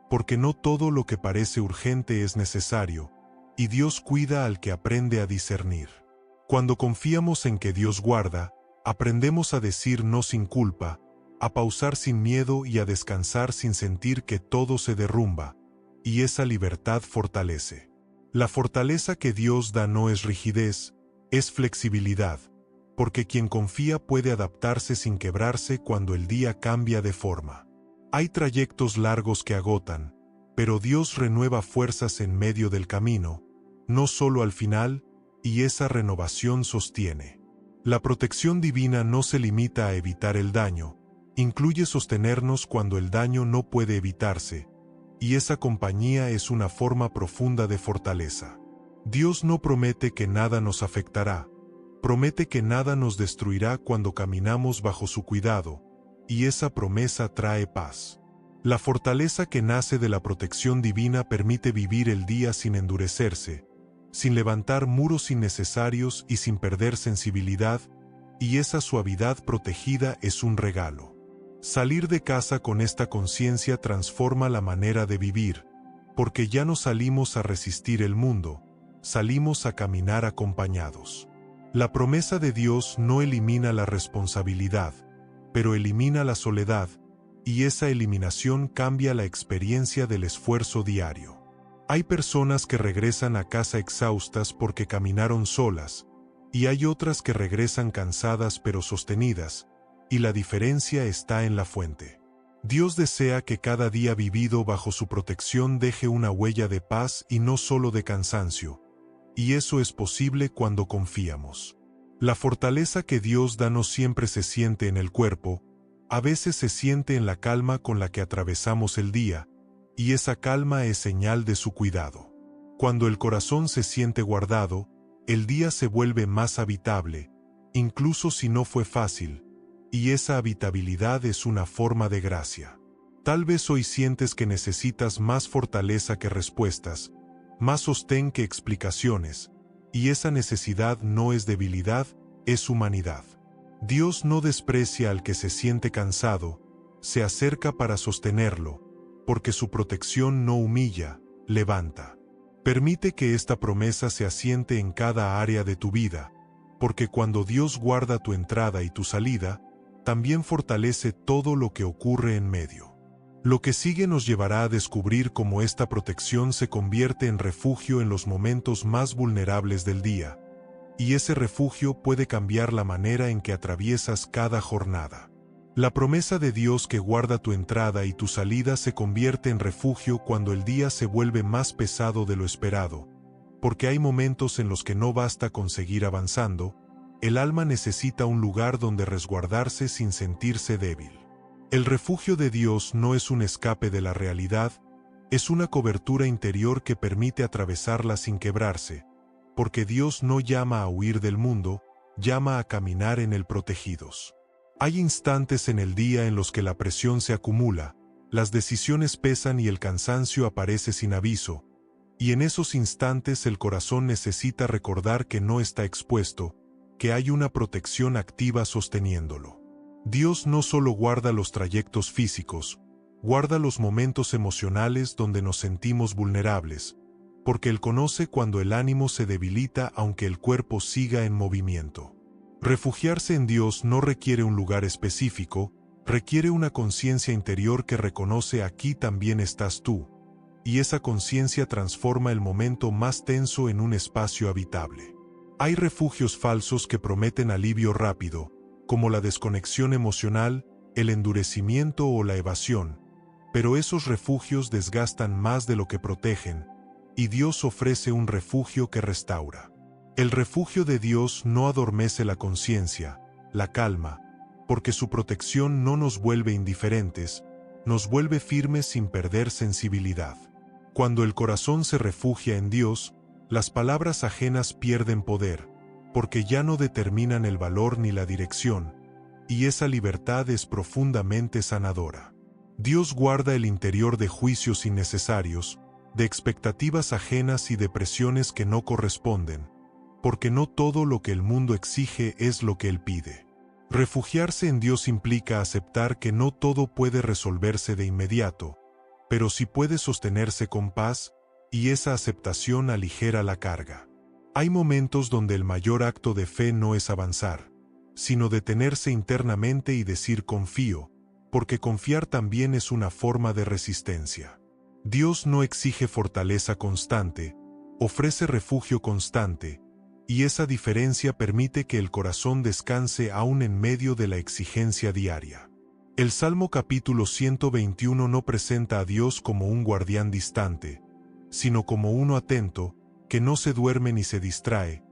porque no todo lo que parece urgente es necesario, y Dios cuida al que aprende a discernir. Cuando confiamos en que Dios guarda, aprendemos a decir no sin culpa, a pausar sin miedo y a descansar sin sentir que todo se derrumba, y esa libertad fortalece. La fortaleza que Dios da no es rigidez, es flexibilidad, porque quien confía puede adaptarse sin quebrarse cuando el día cambia de forma. Hay trayectos largos que agotan, pero Dios renueva fuerzas en medio del camino, no solo al final, y esa renovación sostiene. La protección divina no se limita a evitar el daño, incluye sostenernos cuando el daño no puede evitarse, y esa compañía es una forma profunda de fortaleza. Dios no promete que nada nos afectará, promete que nada nos destruirá cuando caminamos bajo su cuidado, y esa promesa trae paz. La fortaleza que nace de la protección divina permite vivir el día sin endurecerse, sin levantar muros innecesarios y sin perder sensibilidad, y esa suavidad protegida es un regalo. Salir de casa con esta conciencia transforma la manera de vivir, porque ya no salimos a resistir el mundo, salimos a caminar acompañados. La promesa de Dios no elimina la responsabilidad, pero elimina la soledad, y esa eliminación cambia la experiencia del esfuerzo diario. Hay personas que regresan a casa exhaustas porque caminaron solas, y hay otras que regresan cansadas pero sostenidas, y la diferencia está en la fuente. Dios desea que cada día vivido bajo su protección deje una huella de paz y no solo de cansancio, y eso es posible cuando confiamos. La fortaleza que Dios da no siempre se siente en el cuerpo, a veces se siente en la calma con la que atravesamos el día, y esa calma es señal de su cuidado. Cuando el corazón se siente guardado, el día se vuelve más habitable, incluso si no fue fácil, y esa habitabilidad es una forma de gracia. Tal vez hoy sientes que necesitas más fortaleza que respuestas, más sostén que explicaciones, y esa necesidad no es debilidad, es humanidad. Dios no desprecia al que se siente cansado, se acerca para sostenerlo, porque su protección no humilla, levanta. Permite que esta promesa se asiente en cada área de tu vida, porque cuando Dios guarda tu entrada y tu salida, también fortalece todo lo que ocurre en medio. Lo que sigue nos llevará a descubrir cómo esta protección se convierte en refugio en los momentos más vulnerables del día, y ese refugio puede cambiar la manera en que atraviesas cada jornada. La promesa de Dios que guarda tu entrada y tu salida se convierte en refugio cuando el día se vuelve más pesado de lo esperado, porque hay momentos en los que no basta con seguir avanzando, el alma necesita un lugar donde resguardarse sin sentirse débil. El refugio de Dios no es un escape de la realidad, es una cobertura interior que permite atravesarla sin quebrarse, porque Dios no llama a huir del mundo, llama a caminar en él protegidos. Hay instantes en el día en los que la presión se acumula, las decisiones pesan y el cansancio aparece sin aviso, y en esos instantes el corazón necesita recordar que no está expuesto, que hay una protección activa sosteniéndolo. Dios no solo guarda los trayectos físicos, guarda los momentos emocionales donde nos sentimos vulnerables, porque Él conoce cuando el ánimo se debilita aunque el cuerpo siga en movimiento. Refugiarse en Dios no requiere un lugar específico, requiere una conciencia interior que reconoce aquí también estás tú, y esa conciencia transforma el momento más tenso en un espacio habitable. Hay refugios falsos que prometen alivio rápido, como la desconexión emocional, el endurecimiento o la evasión, pero esos refugios desgastan más de lo que protegen, y Dios ofrece un refugio que restaura. El refugio de Dios no adormece la conciencia, la calma, porque su protección no nos vuelve indiferentes, nos vuelve firmes sin perder sensibilidad. Cuando el corazón se refugia en Dios, las palabras ajenas pierden poder, porque ya no determinan el valor ni la dirección, y esa libertad es profundamente sanadora. Dios guarda el interior de juicios innecesarios, de expectativas ajenas y de presiones que no corresponden, porque no todo lo que el mundo exige es lo que Él pide. Refugiarse en Dios implica aceptar que no todo puede resolverse de inmediato, pero sí puede sostenerse con paz, y esa aceptación aligera la carga. Hay momentos donde el mayor acto de fe no es avanzar, sino detenerse internamente y decir confío, porque confiar también es una forma de resistencia. Dios no exige fortaleza constante, ofrece refugio constante, y esa diferencia permite que el corazón descanse aún en medio de la exigencia diaria. El Salmo capítulo 121 no presenta a Dios como un guardián distante, sino como uno atento, que no se duerme ni se distrae,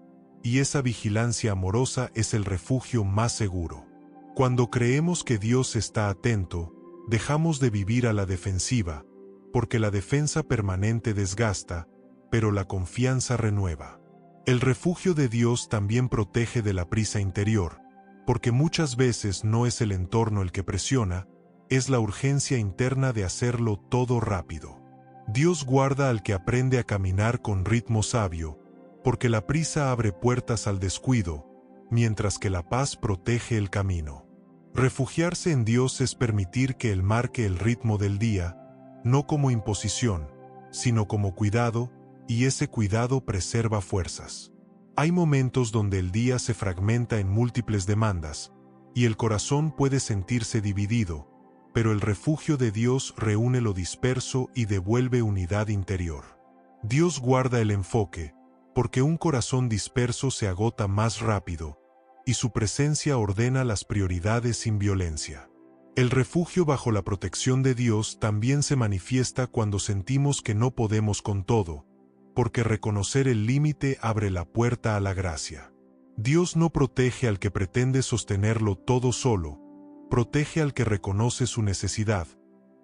y esa vigilancia amorosa es el refugio más seguro. Cuando creemos que Dios está atento, dejamos de vivir a la defensiva, porque la defensa permanente desgasta, pero la confianza renueva. El refugio de Dios también protege de la prisa interior, porque muchas veces no es el entorno el que presiona, es la urgencia interna de hacerlo todo rápido. Dios guarda al que aprende a caminar con ritmo sabio, porque la prisa abre puertas al descuido, mientras que la paz protege el camino. Refugiarse en Dios es permitir que Él marque el ritmo del día, no como imposición, sino como cuidado, y ese cuidado preserva fuerzas. Hay momentos donde el día se fragmenta en múltiples demandas, y el corazón puede sentirse dividido, pero el refugio de Dios reúne lo disperso y devuelve unidad interior. Dios guarda el enfoque, porque un corazón disperso se agota más rápido, y su presencia ordena las prioridades sin violencia. El refugio bajo la protección de Dios también se manifiesta cuando sentimos que no podemos con todo, porque reconocer el límite abre la puerta a la gracia. Dios no protege al que pretende sostenerlo todo solo, protege al que reconoce su necesidad,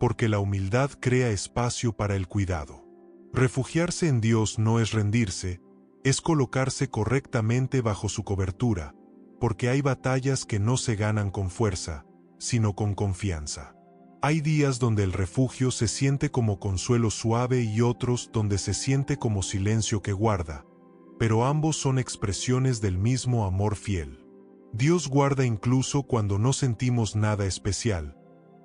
porque la humildad crea espacio para el cuidado. Refugiarse en Dios no es rendirse, es colocarse correctamente bajo su cobertura, porque hay batallas que no se ganan con fuerza, sino con confianza. Hay días donde el refugio se siente como consuelo suave y otros donde se siente como silencio que guarda, pero ambos son expresiones del mismo amor fiel. Dios guarda incluso cuando no sentimos nada especial,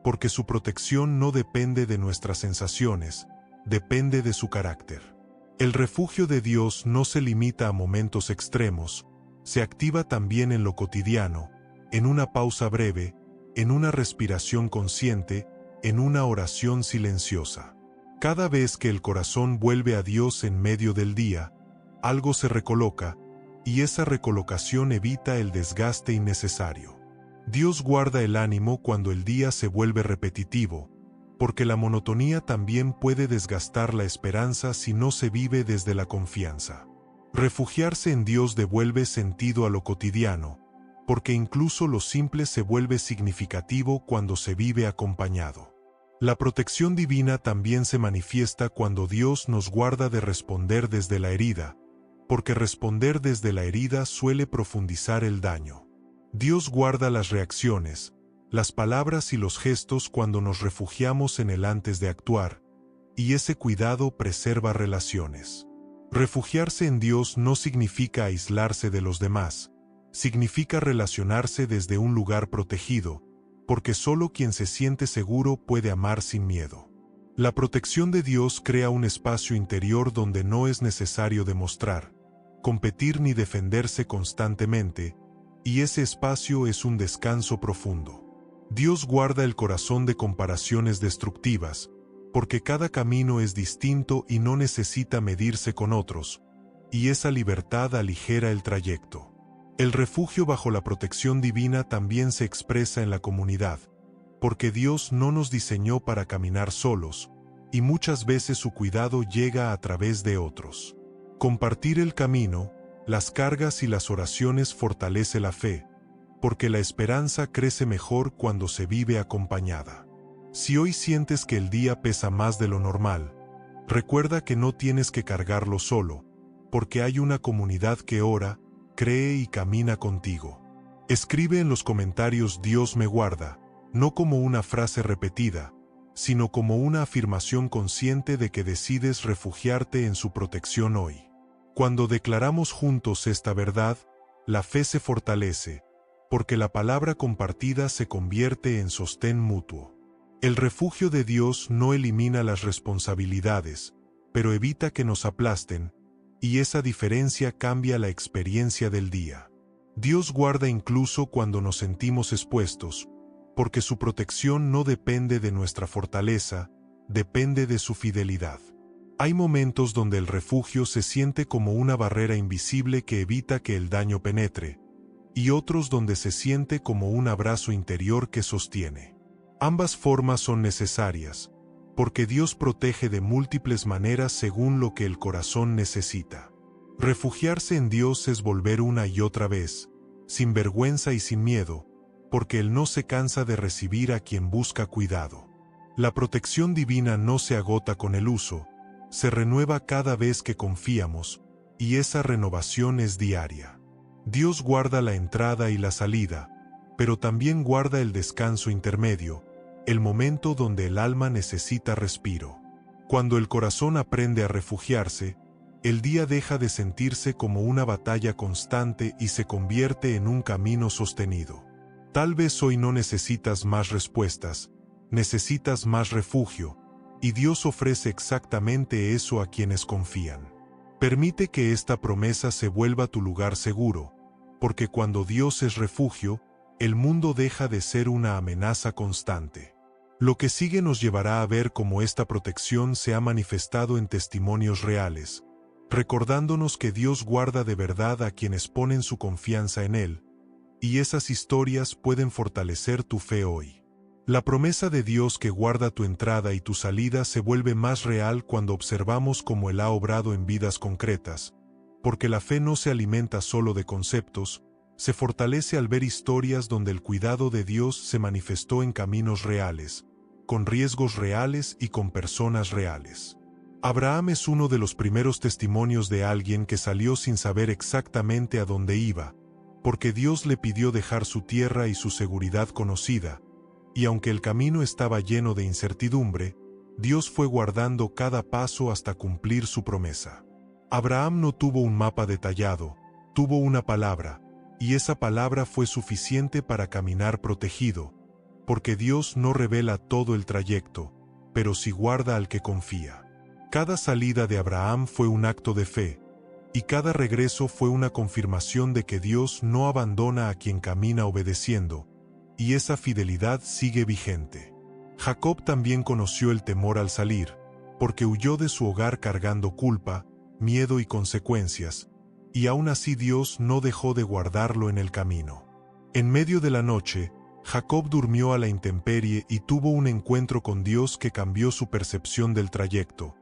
porque su protección no depende de nuestras sensaciones, depende de su carácter. El refugio de Dios no se limita a momentos extremos, se activa también en lo cotidiano, en una pausa breve, en una respiración consciente, en una oración silenciosa. Cada vez que el corazón vuelve a Dios en medio del día, algo se recoloca, y esa recolocación evita el desgaste innecesario. Dios guarda el ánimo cuando el día se vuelve repetitivo, porque la monotonía también puede desgastar la esperanza si no se vive desde la confianza. Refugiarse en Dios devuelve sentido a lo cotidiano, porque incluso lo simple se vuelve significativo cuando se vive acompañado. La protección divina también se manifiesta cuando Dios nos guarda de responder desde la herida, porque responder desde la herida suele profundizar el daño. Dios guarda las reacciones, las palabras y los gestos cuando nos refugiamos en Él antes de actuar, y ese cuidado preserva relaciones. Refugiarse en Dios no significa aislarse de los demás, significa relacionarse desde un lugar protegido, porque solo quien se siente seguro puede amar sin miedo. La protección de Dios crea un espacio interior donde no es necesario demostrar, competir ni defenderse constantemente, y ese espacio es un descanso profundo. Dios guarda el corazón de comparaciones destructivas, porque cada camino es distinto y no necesita medirse con otros, y esa libertad aligera el trayecto. El refugio bajo la protección divina también se expresa en la comunidad, porque Dios no nos diseñó para caminar solos, y muchas veces su cuidado llega a través de otros. Compartir el camino, las cargas y las oraciones fortalece la fe, porque la esperanza crece mejor cuando se vive acompañada. Si hoy sientes que el día pesa más de lo normal, recuerda que no tienes que cargarlo solo, porque hay una comunidad que ora, cree y camina contigo. Escribe en los comentarios "Dios me guarda", no como una frase repetida, sino como una afirmación consciente de que decides refugiarte en su protección hoy. Cuando declaramos juntos esta verdad, la fe se fortalece, porque la palabra compartida se convierte en sostén mutuo. El refugio de Dios no elimina las responsabilidades, pero evita que nos aplasten, y esa diferencia cambia la experiencia del día. Dios guarda incluso cuando nos sentimos expuestos, porque su protección no depende de nuestra fortaleza, depende de su fidelidad. Hay momentos donde el refugio se siente como una barrera invisible que evita que el daño penetre, y otros donde se siente como un abrazo interior que sostiene. Ambas formas son necesarias, porque Dios protege de múltiples maneras según lo que el corazón necesita. Refugiarse en Dios es volver una y otra vez, sin vergüenza y sin miedo, porque Él no se cansa de recibir a quien busca cuidado. La protección divina no se agota con el uso, se renueva cada vez que confiamos, y esa renovación es diaria. Dios guarda la entrada y la salida, pero también guarda el descanso intermedio, el momento donde el alma necesita respiro. Cuando el corazón aprende a refugiarse, el día deja de sentirse como una batalla constante y se convierte en un camino sostenido. Tal vez hoy no necesitas más respuestas, necesitas más refugio, y Dios ofrece exactamente eso a quienes confían. Permite que esta promesa se vuelva tu lugar seguro, porque cuando Dios es refugio, el mundo deja de ser una amenaza constante. Lo que sigue nos llevará a ver cómo esta protección se ha manifestado en testimonios reales, recordándonos que Dios guarda de verdad a quienes ponen su confianza en Él, y esas historias pueden fortalecer tu fe hoy. La promesa de Dios que guarda tu entrada y tu salida se vuelve más real cuando observamos cómo Él ha obrado en vidas concretas, porque la fe no se alimenta solo de conceptos, se fortalece al ver historias donde el cuidado de Dios se manifestó en caminos reales, con riesgos reales y con personas reales. Abraham es uno de los primeros testimonios de alguien que salió sin saber exactamente a dónde iba, porque Dios le pidió dejar su tierra y su seguridad conocida, y aunque el camino estaba lleno de incertidumbre, Dios fue guardando cada paso hasta cumplir su promesa. Abraham no tuvo un mapa detallado, tuvo una palabra, y esa palabra fue suficiente para caminar protegido, porque Dios no revela todo el trayecto, pero sí guarda al que confía. Cada salida de Abraham fue un acto de fe, y cada regreso fue una confirmación de que Dios no abandona a quien camina obedeciendo, y esa fidelidad sigue vigente. Jacob también conoció el temor al salir, porque huyó de su hogar cargando culpa, miedo y consecuencias, y aún así Dios no dejó de guardarlo en el camino. En medio de la noche, Jacob durmió a la intemperie y tuvo un encuentro con Dios que cambió su percepción del trayecto,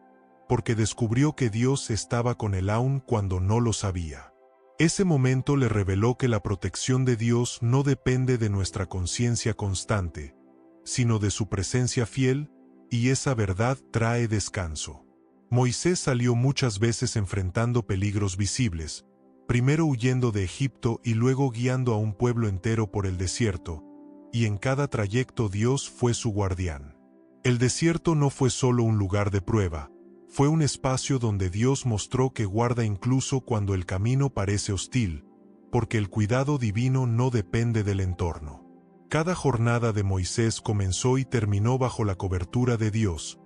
porque descubrió que Dios estaba con él aún cuando no lo sabía. Ese momento le reveló que la protección de Dios no depende de nuestra conciencia constante, sino de su presencia fiel, y esa verdad trae descanso. Moisés salió muchas veces enfrentando peligros visibles, primero huyendo de Egipto y luego guiando a un pueblo entero por el desierto, y en cada trayecto Dios fue su guardián. El desierto no fue solo un lugar de prueba, fue un espacio donde Dios mostró que guarda incluso cuando el camino parece hostil, porque el cuidado divino no depende del entorno. Cada jornada de Moisés comenzó y terminó bajo la cobertura de Dios,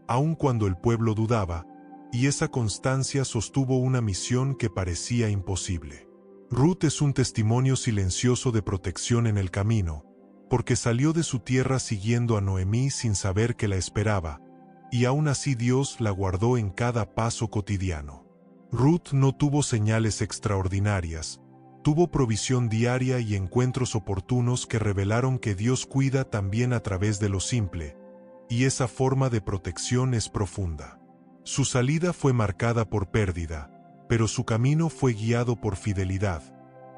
aun cuando el pueblo dudaba, y esa constancia sostuvo una misión que parecía imposible. Ruth es un testimonio silencioso de protección en el camino, porque salió de su tierra siguiendo a Noemí sin saber que la esperaba, y aún así Dios la guardó en cada paso cotidiano. Ruth no tuvo señales extraordinarias, tuvo provisión diaria y encuentros oportunos que revelaron que Dios cuida también a través de lo simple, y esa forma de protección es profunda. Su salida fue marcada por pérdida, pero su camino fue guiado por fidelidad,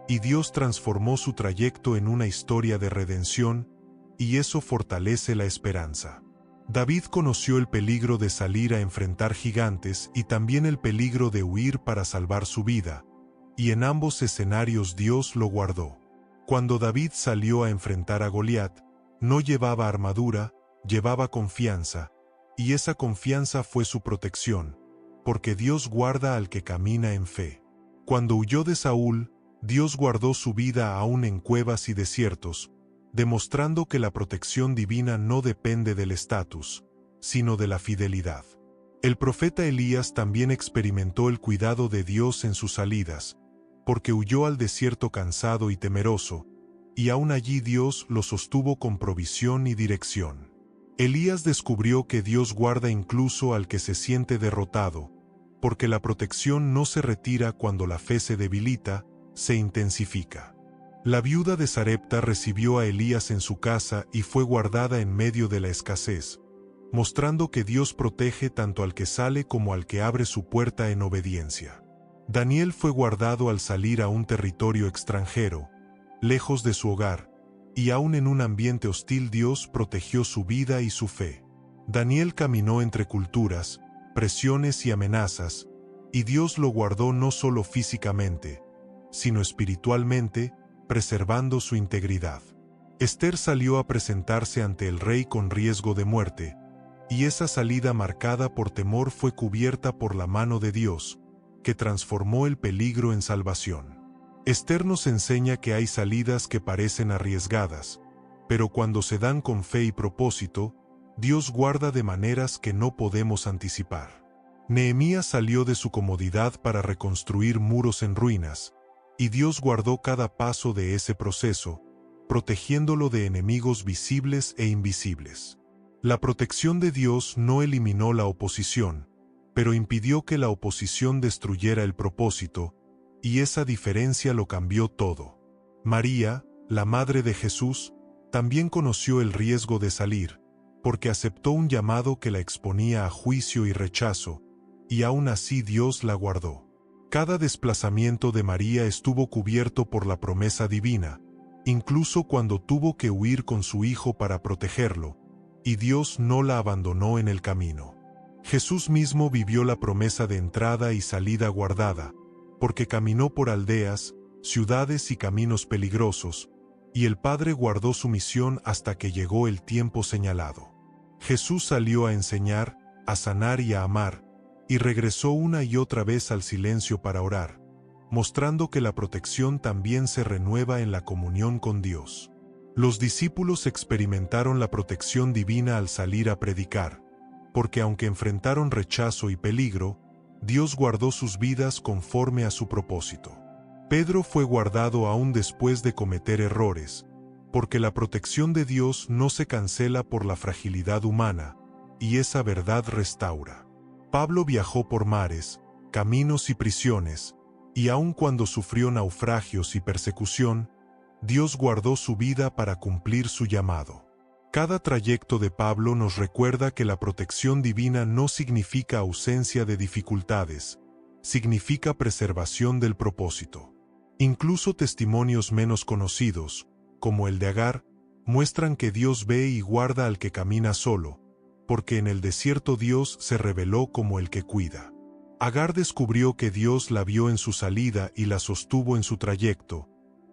y Dios transformó su trayecto en una historia de redención, y eso fortalece la esperanza. David conoció el peligro de salir a enfrentar gigantes y también el peligro de huir para salvar su vida, y en ambos escenarios Dios lo guardó. Cuando David salió a enfrentar a Goliat, no llevaba armadura, llevaba confianza, y esa confianza fue su protección, porque Dios guarda al que camina en fe. Cuando huyó de Saúl, Dios guardó su vida aún en cuevas y desiertos, demostrando que la protección divina no depende del estatus, sino de la fidelidad. El profeta Elías también experimentó el cuidado de Dios en sus salidas, porque huyó al desierto cansado y temeroso, y aún allí Dios lo sostuvo con provisión y dirección. Elías descubrió que Dios guarda incluso al que se siente derrotado, porque la protección no se retira cuando la fe se debilita, se intensifica. La viuda de Sarepta recibió a Elías en su casa y fue guardada en medio de la escasez, mostrando que Dios protege tanto al que sale como al que abre su puerta en obediencia. Daniel fue guardado al salir a un territorio extranjero, lejos de su hogar, y aún en un ambiente hostil Dios protegió su vida y su fe. Daniel caminó entre culturas, presiones y amenazas, y Dios lo guardó no solo físicamente, sino espiritualmente, preservando su integridad. Esther salió a presentarse ante el rey con riesgo de muerte, y esa salida marcada por temor fue cubierta por la mano de Dios, que transformó el peligro en salvación. Esther nos enseña que hay salidas que parecen arriesgadas, pero cuando se dan con fe y propósito, Dios guarda de maneras que no podemos anticipar. Nehemías salió de su comodidad para reconstruir muros en ruinas, y Dios guardó cada paso de ese proceso, protegiéndolo de enemigos visibles e invisibles. La protección de Dios no eliminó la oposición, pero impidió que la oposición destruyera el propósito, y esa diferencia lo cambió todo. María, la madre de Jesús, también conoció el riesgo de salir, porque aceptó un llamado que la exponía a juicio y rechazo, y aún así Dios la guardó. Cada desplazamiento de María estuvo cubierto por la promesa divina, incluso cuando tuvo que huir con su hijo para protegerlo, y Dios no la abandonó en el camino. Jesús mismo vivió la promesa de entrada y salida guardada, porque caminó por aldeas, ciudades y caminos peligrosos, y el Padre guardó su misión hasta que llegó el tiempo señalado. Jesús salió a enseñar, a sanar y a amar, y regresó una y otra vez al silencio para orar, mostrando que la protección también se renueva en la comunión con Dios. Los discípulos experimentaron la protección divina al salir a predicar, porque aunque enfrentaron rechazo y peligro, Dios guardó sus vidas conforme a su propósito. Pedro fue guardado aún después de cometer errores, porque la protección de Dios no se cancela por la fragilidad humana, y esa verdad restaura. Pablo viajó por mares, caminos y prisiones, y aun cuando sufrió naufragios y persecución, Dios guardó su vida para cumplir su llamado. Cada trayecto de Pablo nos recuerda que la protección divina no significa ausencia de dificultades, significa preservación del propósito. Incluso testimonios menos conocidos, como el de Agar, muestran que Dios ve y guarda al que camina solo, porque en el desierto Dios se reveló como el que cuida. Agar descubrió que Dios la vio en su salida y la sostuvo en su trayecto,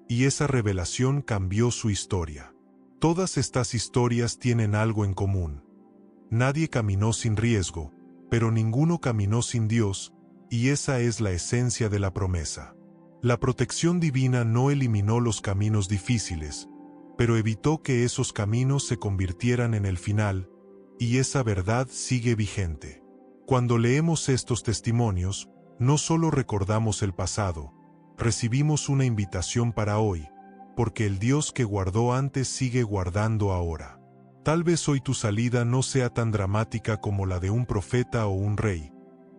y esa revelación cambió su historia. Todas estas historias tienen algo en común. Nadie caminó sin riesgo, pero ninguno caminó sin Dios, y esa es la esencia de la promesa. La protección divina no eliminó los caminos difíciles, pero evitó que esos caminos se convirtieran en el final, y esa verdad sigue vigente. Cuando leemos estos testimonios, no solo recordamos el pasado, recibimos una invitación para hoy, porque el Dios que guardó antes sigue guardando ahora. Tal vez hoy tu salida no sea tan dramática como la de un profeta o un rey,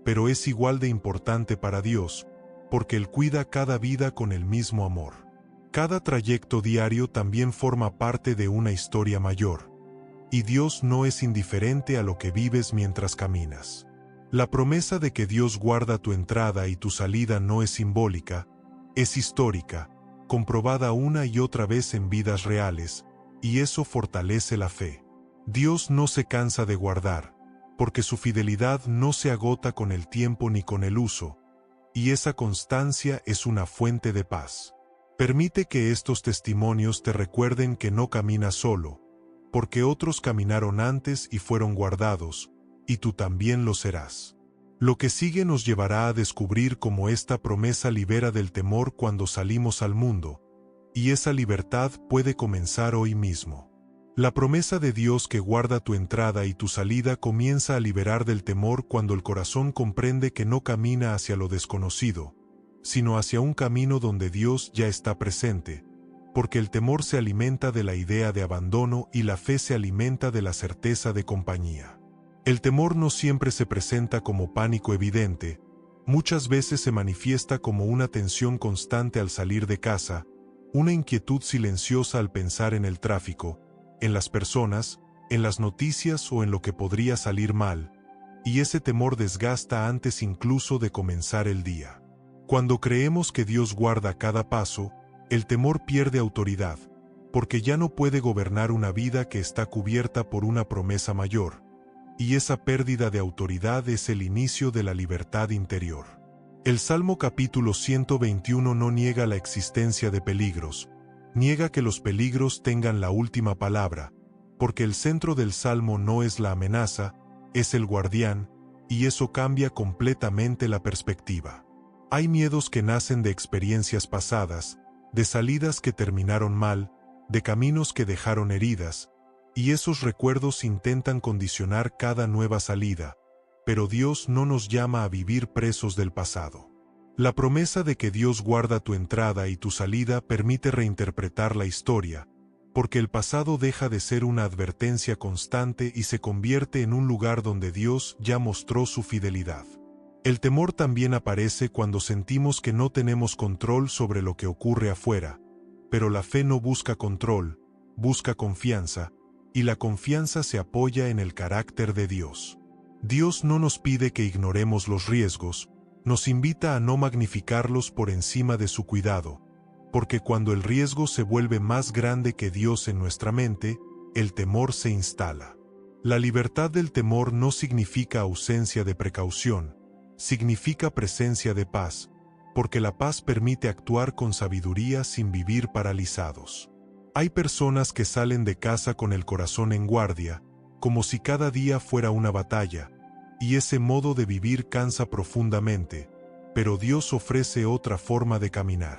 pero es igual de importante para Dios, porque Él cuida cada vida con el mismo amor. Cada trayecto diario también forma parte de una historia mayor, y Dios no es indiferente a lo que vives mientras caminas. La promesa de que Dios guarda tu entrada y tu salida no es simbólica, es histórica, comprobada una y otra vez en vidas reales, y eso fortalece la fe. Dios no se cansa de guardar, porque su fidelidad no se agota con el tiempo ni con el uso, y esa constancia es una fuente de paz. Permite que estos testimonios te recuerden que no caminas solo, porque otros caminaron antes y fueron guardados, y tú también lo serás. Lo que sigue nos llevará a descubrir cómo esta promesa libera del temor cuando salimos al mundo, y esa libertad puede comenzar hoy mismo. La promesa de Dios que guarda tu entrada y tu salida comienza a liberar del temor cuando el corazón comprende que no camina hacia lo desconocido, sino hacia un camino donde Dios ya está presente, porque el temor se alimenta de la idea de abandono y la fe se alimenta de la certeza de compañía. El temor no siempre se presenta como pánico evidente, muchas veces se manifiesta como una tensión constante al salir de casa, una inquietud silenciosa al pensar en el tráfico, en las personas, en las noticias o en lo que podría salir mal, y ese temor desgasta antes incluso de comenzar el día. Cuando creemos que Dios guarda cada paso, el temor pierde autoridad, porque ya no puede gobernar una vida que está cubierta por una promesa mayor. Y esa pérdida de autoridad es el inicio de la libertad interior. El Salmo capítulo 121 no niega la existencia de peligros, niega que los peligros tengan la última palabra, porque el centro del Salmo no es la amenaza, es el guardián, y eso cambia completamente la perspectiva. Hay miedos que nacen de experiencias pasadas, de salidas que terminaron mal, de caminos que dejaron heridas, y esos recuerdos intentan condicionar cada nueva salida, pero Dios no nos llama a vivir presos del pasado. La promesa de que Dios guarda tu entrada y tu salida permite reinterpretar la historia, porque el pasado deja de ser una advertencia constante y se convierte en un lugar donde Dios ya mostró su fidelidad. El temor también aparece cuando sentimos que no tenemos control sobre lo que ocurre afuera, pero la fe no busca control, busca confianza, y la confianza se apoya en el carácter de Dios. Dios no nos pide que ignoremos los riesgos, nos invita a no magnificarlos por encima de su cuidado, porque cuando el riesgo se vuelve más grande que Dios en nuestra mente, el temor se instala. La libertad del temor no significa ausencia de precaución, significa presencia de paz, porque la paz permite actuar con sabiduría sin vivir paralizados. Hay personas que salen de casa con el corazón en guardia, como si cada día fuera una batalla, y ese modo de vivir cansa profundamente, pero Dios ofrece otra forma de caminar.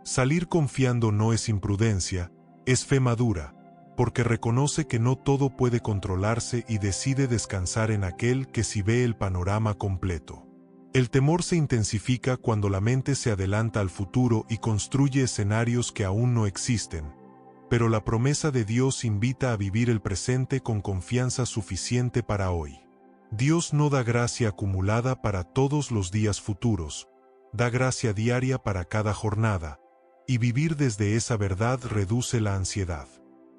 Salir confiando no es imprudencia, es fe madura, porque reconoce que no todo puede controlarse y decide descansar en aquel que sí ve el panorama completo. El temor se intensifica cuando la mente se adelanta al futuro y construye escenarios que aún no existen, pero la promesa de Dios invita a vivir el presente con confianza suficiente para hoy. Dios no da gracia acumulada para todos los días futuros, da gracia diaria para cada jornada, y vivir desde esa verdad reduce la ansiedad.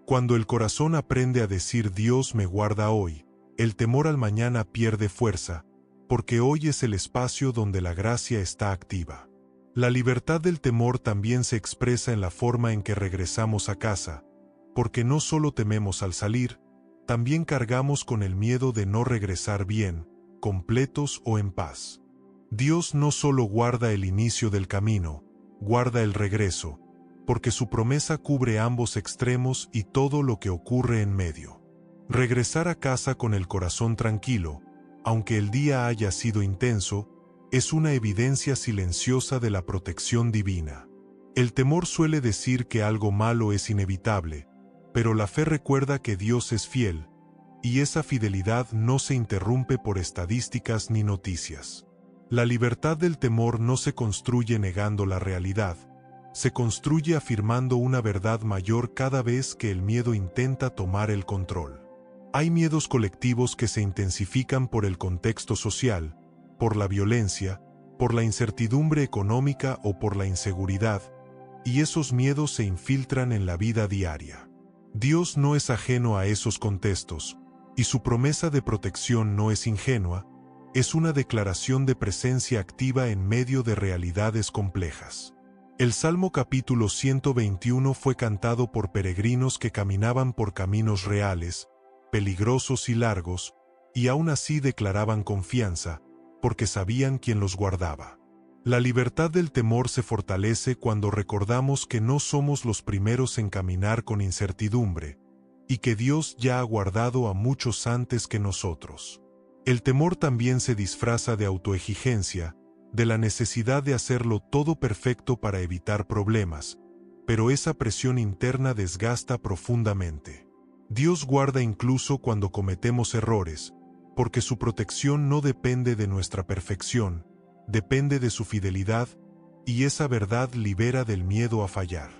Cuando el corazón aprende a decir Dios me guarda hoy, el temor al mañana pierde fuerza, porque hoy es el espacio donde la gracia está activa. La libertad del temor también se expresa en la forma en que regresamos a casa, porque no solo tememos al salir, también cargamos con el miedo de no regresar bien, completos o en paz. Dios no solo guarda el inicio del camino, guarda el regreso, porque su promesa cubre ambos extremos y todo lo que ocurre en medio. Regresar a casa con el corazón tranquilo, aunque el día haya sido intenso, es una evidencia silenciosa de la protección divina. El temor suele decir que algo malo es inevitable, pero la fe recuerda que Dios es fiel, y esa fidelidad no se interrumpe por estadísticas ni noticias. La libertad del temor no se construye negando la realidad, se construye afirmando una verdad mayor cada vez que el miedo intenta tomar el control. Hay miedos colectivos que se intensifican por el contexto social, por la violencia, por la incertidumbre económica o por la inseguridad, y esos miedos se infiltran en la vida diaria. Dios no es ajeno a esos contextos, y su promesa de protección no es ingenua, es una declaración de presencia activa en medio de realidades complejas. El Salmo capítulo 121 fue cantado por peregrinos que caminaban por caminos reales, peligrosos y largos, y aún así declaraban confianza, porque sabían quién los guardaba. La libertad del temor se fortalece cuando recordamos que no somos los primeros en caminar con incertidumbre, y que Dios ya ha guardado a muchos antes que nosotros. El temor también se disfraza de autoexigencia, de la necesidad de hacerlo todo perfecto para evitar problemas, pero esa presión interna desgasta profundamente. Dios guarda incluso cuando cometemos errores, porque su protección no depende de nuestra perfección, depende de su fidelidad, y esa verdad libera del miedo a fallar.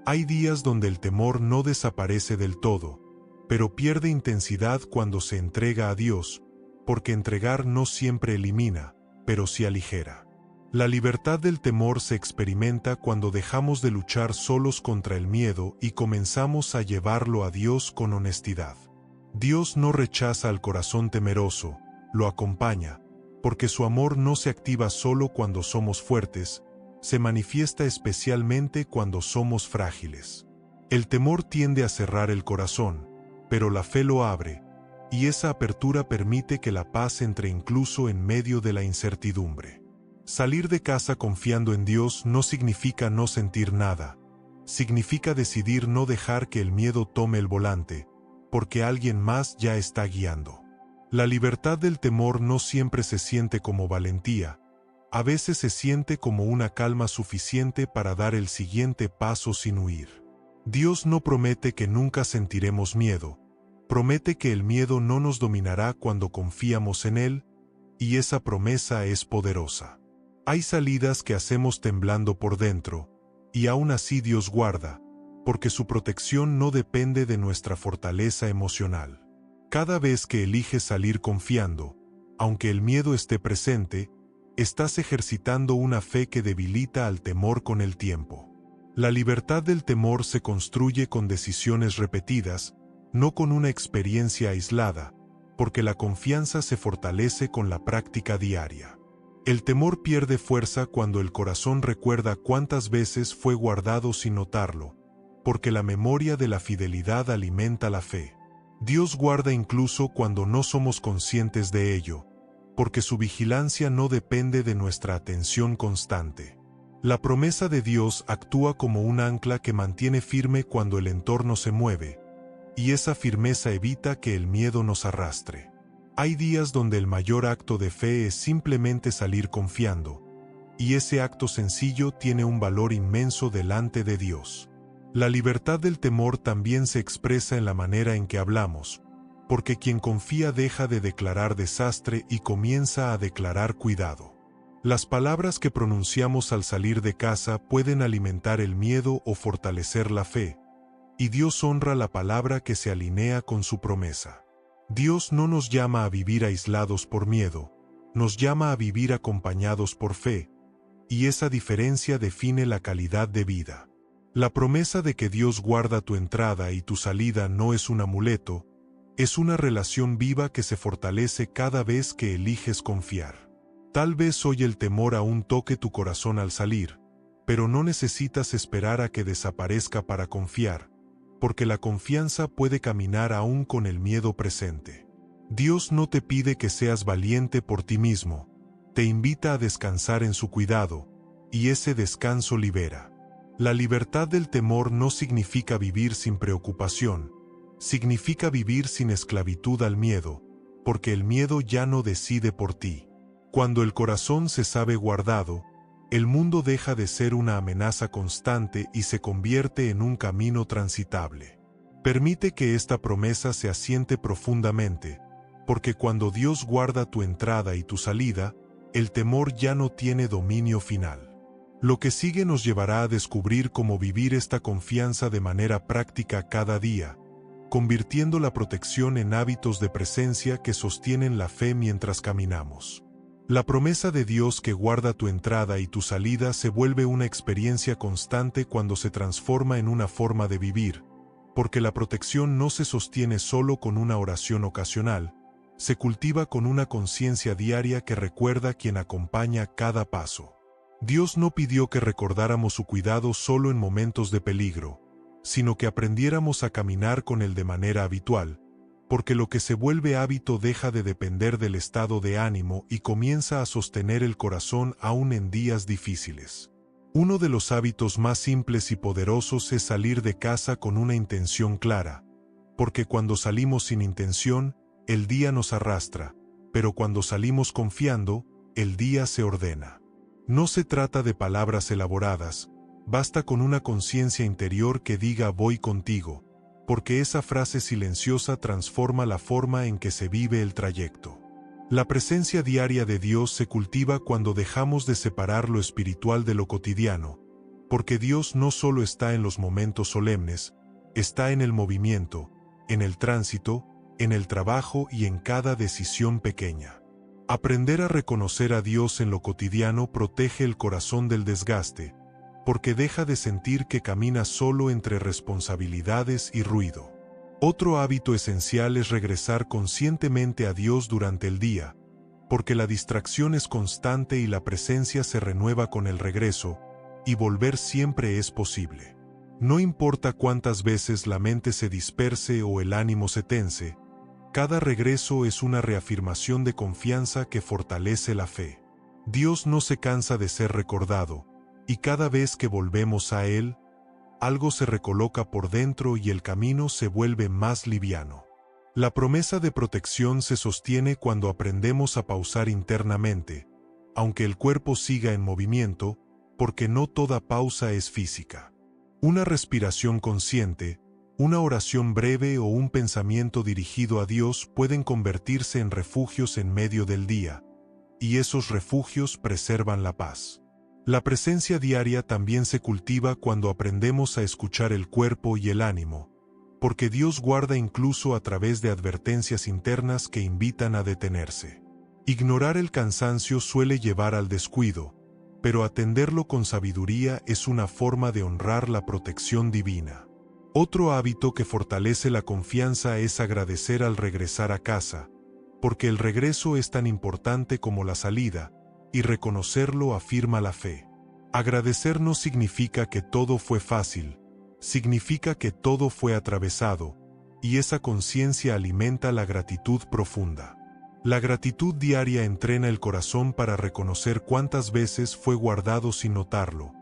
Hay días donde el temor no desaparece del todo, pero pierde intensidad cuando se entrega a Dios, porque entregar no siempre elimina, pero sí aligera. La libertad del temor se experimenta cuando dejamos de luchar solos contra el miedo y comenzamos a llevarlo a Dios con honestidad. Dios no rechaza al corazón temeroso, lo acompaña, porque su amor no se activa solo cuando somos fuertes, se manifiesta especialmente cuando somos frágiles. El temor tiende a cerrar el corazón, pero la fe lo abre, y esa apertura permite que la paz entre incluso en medio de la incertidumbre. Salir de casa confiando en Dios no significa no sentir nada, significa decidir no dejar que el miedo tome el volante, porque alguien más ya está guiando. La libertad del temor no siempre se siente como valentía, a veces se siente como una calma suficiente para dar el siguiente paso sin huir. Dios no promete que nunca sentiremos miedo, promete que el miedo no nos dominará cuando confiamos en Él, y esa promesa es poderosa. Hay salidas que hacemos temblando por dentro, y aún así Dios guarda, porque su protección no depende de nuestra fortaleza emocional. Cada vez que eliges salir confiando, aunque el miedo esté presente, estás ejercitando una fe que debilita al temor con el tiempo. La libertad del temor se construye con decisiones repetidas, no con una experiencia aislada, porque la confianza se fortalece con la práctica diaria. El temor pierde fuerza cuando el corazón recuerda cuántas veces fue guardado sin notarlo, porque la memoria de la fidelidad alimenta la fe. Dios guarda incluso cuando no somos conscientes de ello, porque su vigilancia no depende de nuestra atención constante. La promesa de Dios actúa como un ancla que mantiene firme cuando el entorno se mueve, y esa firmeza evita que el miedo nos arrastre. Hay días donde el mayor acto de fe es simplemente salir confiando, y ese acto sencillo tiene un valor inmenso delante de Dios. La libertad del temor también se expresa en la manera en que hablamos, porque quien confía deja de declarar desastre y comienza a declarar cuidado. Las palabras que pronunciamos al salir de casa pueden alimentar el miedo o fortalecer la fe, y Dios honra la palabra que se alinea con su promesa. Dios no nos llama a vivir aislados por miedo, nos llama a vivir acompañados por fe, y esa diferencia define la calidad de vida. La promesa de que Dios guarda tu entrada y tu salida no es un amuleto, es una relación viva que se fortalece cada vez que eliges confiar. Tal vez hoy el temor aún toque tu corazón al salir, pero no necesitas esperar a que desaparezca para confiar, porque la confianza puede caminar aún con el miedo presente. Dios no te pide que seas valiente por ti mismo, te invita a descansar en su cuidado, y ese descanso libera. La libertad del temor no significa vivir sin preocupación, significa vivir sin esclavitud al miedo, porque el miedo ya no decide por ti. Cuando el corazón se sabe guardado, el mundo deja de ser una amenaza constante y se convierte en un camino transitable. Permite que esta promesa se asiente profundamente, porque cuando Dios guarda tu entrada y tu salida, el temor ya no tiene dominio final. Lo que sigue nos llevará a descubrir cómo vivir esta confianza de manera práctica cada día, convirtiendo la protección en hábitos de presencia que sostienen la fe mientras caminamos. La promesa de Dios que guarda tu entrada y tu salida se vuelve una experiencia constante cuando se transforma en una forma de vivir, porque la protección no se sostiene solo con una oración ocasional, se cultiva con una conciencia diaria que recuerda quien acompaña cada paso. Dios no pidió que recordáramos su cuidado solo en momentos de peligro, sino que aprendiéramos a caminar con Él de manera habitual, porque lo que se vuelve hábito deja de depender del estado de ánimo y comienza a sostener el corazón aún en días difíciles. Uno de los hábitos más simples y poderosos es salir de casa con una intención clara, porque cuando salimos sin intención, el día nos arrastra, pero cuando salimos confiando, el día se ordena. No se trata de palabras elaboradas, basta con una conciencia interior que diga voy contigo, porque esa frase silenciosa transforma la forma en que se vive el trayecto. La presencia diaria de Dios se cultiva cuando dejamos de separar lo espiritual de lo cotidiano, porque Dios no solo está en los momentos solemnes, está en el movimiento, en el tránsito, en el trabajo y en cada decisión pequeña. Aprender a reconocer a Dios en lo cotidiano protege el corazón del desgaste, porque deja de sentir que camina solo entre responsabilidades y ruido. Otro hábito esencial es regresar conscientemente a Dios durante el día, porque la distracción es constante y la presencia se renueva con el regreso, y volver siempre es posible. No importa cuántas veces la mente se disperse o el ánimo se tense, cada regreso es una reafirmación de confianza que fortalece la fe. Dios no se cansa de ser recordado, y cada vez que volvemos a Él, algo se recoloca por dentro y el camino se vuelve más liviano. La promesa de protección se sostiene cuando aprendemos a pausar internamente, aunque el cuerpo siga en movimiento, porque no toda pausa es física. Una respiración consciente, una oración breve o un pensamiento dirigido a Dios pueden convertirse en refugios en medio del día, y esos refugios preservan la paz. La presencia diaria también se cultiva cuando aprendemos a escuchar el cuerpo y el ánimo, porque Dios guarda incluso a través de advertencias internas que invitan a detenerse. Ignorar el cansancio suele llevar al descuido, pero atenderlo con sabiduría es una forma de honrar la protección divina. Otro hábito que fortalece la confianza es agradecer al regresar a casa, porque el regreso es tan importante como la salida, y reconocerlo afirma la fe. Agradecer no significa que todo fue fácil, significa que todo fue atravesado, y esa conciencia alimenta la gratitud profunda. La gratitud diaria entrena el corazón para reconocer cuántas veces fue guardado sin notarlo,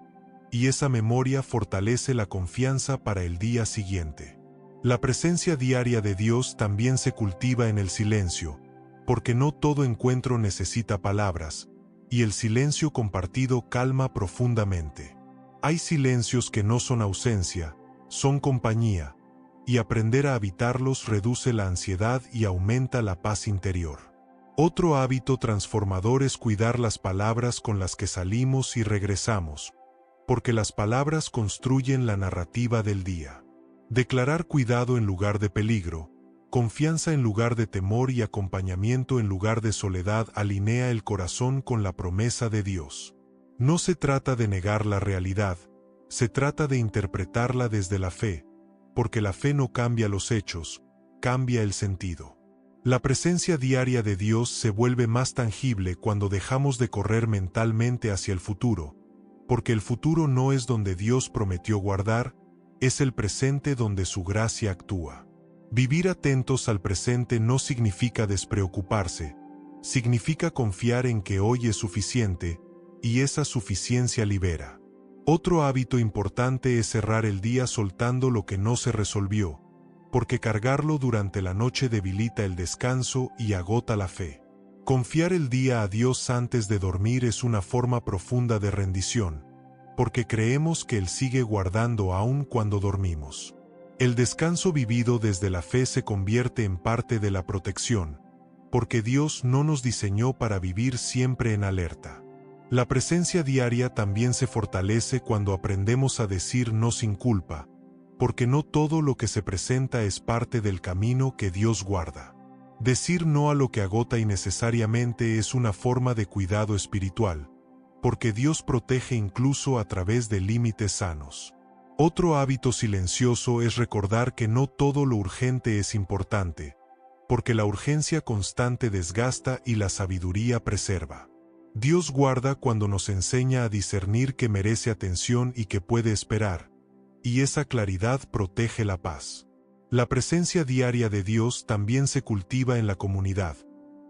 y esa memoria fortalece la confianza para el día siguiente. La presencia diaria de Dios también se cultiva en el silencio, porque no todo encuentro necesita palabras, y el silencio compartido calma profundamente. Hay silencios que no son ausencia, son compañía, y aprender a habitarlos reduce la ansiedad y aumenta la paz interior. Otro hábito transformador es cuidar las palabras con las que salimos y regresamos, porque las palabras construyen la narrativa del día. Declarar cuidado en lugar de peligro, confianza en lugar de temor y acompañamiento en lugar de soledad alinea el corazón con la promesa de Dios. No se trata de negar la realidad, se trata de interpretarla desde la fe, porque la fe no cambia los hechos, cambia el sentido. La presencia diaria de Dios se vuelve más tangible cuando dejamos de correr mentalmente hacia el futuro, porque el futuro no es donde Dios prometió guardar, es el presente donde su gracia actúa. Vivir atentos al presente no significa despreocuparse, significa confiar en que hoy es suficiente, y esa suficiencia libera. Otro hábito importante es cerrar el día soltando lo que no se resolvió, porque cargarlo durante la noche debilita el descanso y agota la fe. Confiar el día a Dios antes de dormir es una forma profunda de rendición, porque creemos que Él sigue guardando aún cuando dormimos. El descanso vivido desde la fe se convierte en parte de la protección, porque Dios no nos diseñó para vivir siempre en alerta. La presencia diaria también se fortalece cuando aprendemos a decir no sin culpa, porque no todo lo que se presenta es parte del camino que Dios guarda. Decir no a lo que agota innecesariamente es una forma de cuidado espiritual, porque Dios protege incluso a través de límites sanos. Otro hábito silencioso es recordar que no todo lo urgente es importante, porque la urgencia constante desgasta y la sabiduría preserva. Dios guarda cuando nos enseña a discernir que merece atención y que puede esperar, y esa claridad protege la paz. La presencia diaria de Dios también se cultiva en la comunidad,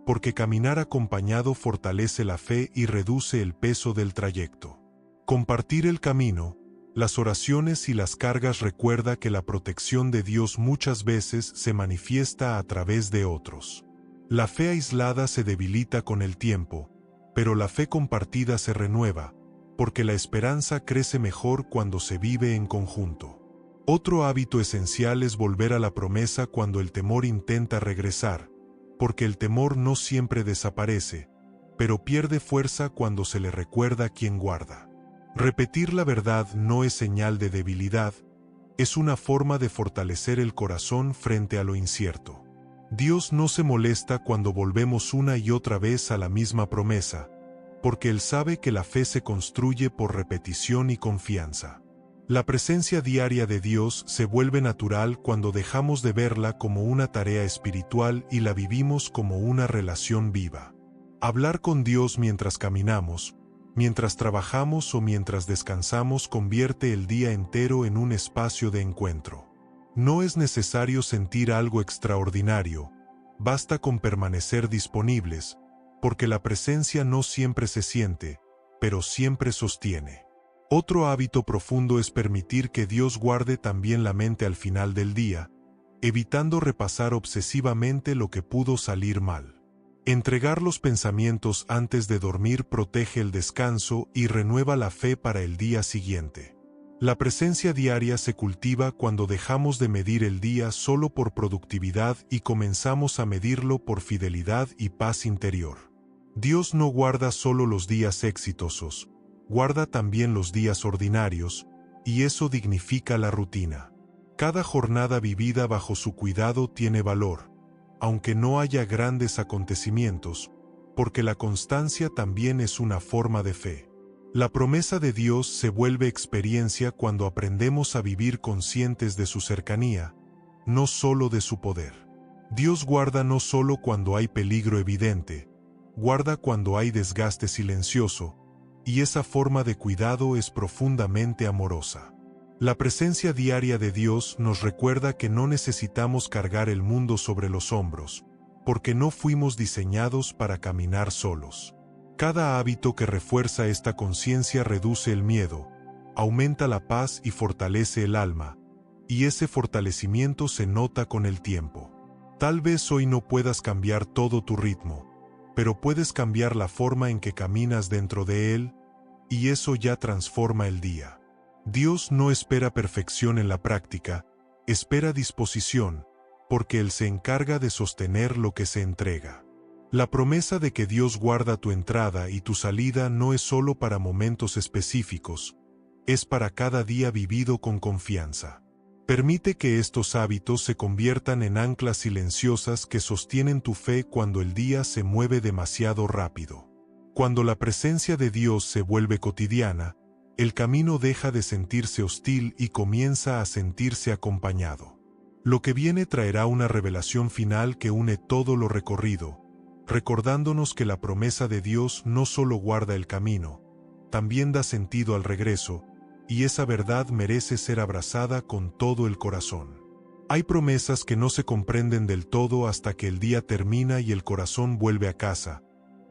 porque caminar acompañado fortalece la fe y reduce el peso del trayecto. Compartir el camino, las oraciones y las cargas recuerda que la protección de Dios muchas veces se manifiesta a través de otros. La fe aislada se debilita con el tiempo, pero la fe compartida se renueva, porque la esperanza crece mejor cuando se vive en conjunto. Otro hábito esencial es volver a la promesa cuando el temor intenta regresar, porque el temor no siempre desaparece, pero pierde fuerza cuando se le recuerda quién guarda. Repetir la verdad no es señal de debilidad, es una forma de fortalecer el corazón frente a lo incierto. Dios no se molesta cuando volvemos una y otra vez a la misma promesa, porque Él sabe que la fe se construye por repetición y confianza. La presencia diaria de Dios se vuelve natural cuando dejamos de verla como una tarea espiritual y la vivimos como una relación viva. Hablar con Dios mientras caminamos, mientras trabajamos o mientras descansamos convierte el día entero en un espacio de encuentro. No es necesario sentir algo extraordinario, basta con permanecer disponibles, porque la presencia no siempre se siente, pero siempre sostiene. Otro hábito profundo es permitir que Dios guarde también la mente al final del día, evitando repasar obsesivamente lo que pudo salir mal. Entregar los pensamientos antes de dormir protege el descanso y renueva la fe para el día siguiente. La presencia diaria se cultiva cuando dejamos de medir el día solo por productividad y comenzamos a medirlo por fidelidad y paz interior. Dios no guarda solo los días exitosos, guarda también los días ordinarios, y eso dignifica la rutina. Cada jornada vivida bajo su cuidado tiene valor, aunque no haya grandes acontecimientos, porque la constancia también es una forma de fe. La promesa de Dios se vuelve experiencia cuando aprendemos a vivir conscientes de su cercanía, no solo de su poder. Dios guarda no solo cuando hay peligro evidente, guarda cuando hay desgaste silencioso, y esa forma de cuidado es profundamente amorosa. La presencia diaria de Dios nos recuerda que no necesitamos cargar el mundo sobre los hombros, porque no fuimos diseñados para caminar solos. Cada hábito que refuerza esta conciencia reduce el miedo, aumenta la paz y fortalece el alma, y ese fortalecimiento se nota con el tiempo. Tal vez hoy no puedas cambiar todo tu ritmo, pero puedes cambiar la forma en que caminas dentro de él, y eso ya transforma el día. Dios no espera perfección en la práctica, espera disposición, porque Él se encarga de sostener lo que se entrega. La promesa de que Dios guarda tu entrada y tu salida no es solo para momentos específicos, es para cada día vivido con confianza. Permite que estos hábitos se conviertan en anclas silenciosas que sostienen tu fe cuando el día se mueve demasiado rápido. Cuando la presencia de Dios se vuelve cotidiana, el camino deja de sentirse hostil y comienza a sentirse acompañado. Lo que viene traerá una revelación final que une todo lo recorrido, recordándonos que la promesa de Dios no solo guarda el camino, también da sentido al regreso, y esa verdad merece ser abrazada con todo el corazón. Hay promesas que no se comprenden del todo hasta que el día termina y el corazón vuelve a casa,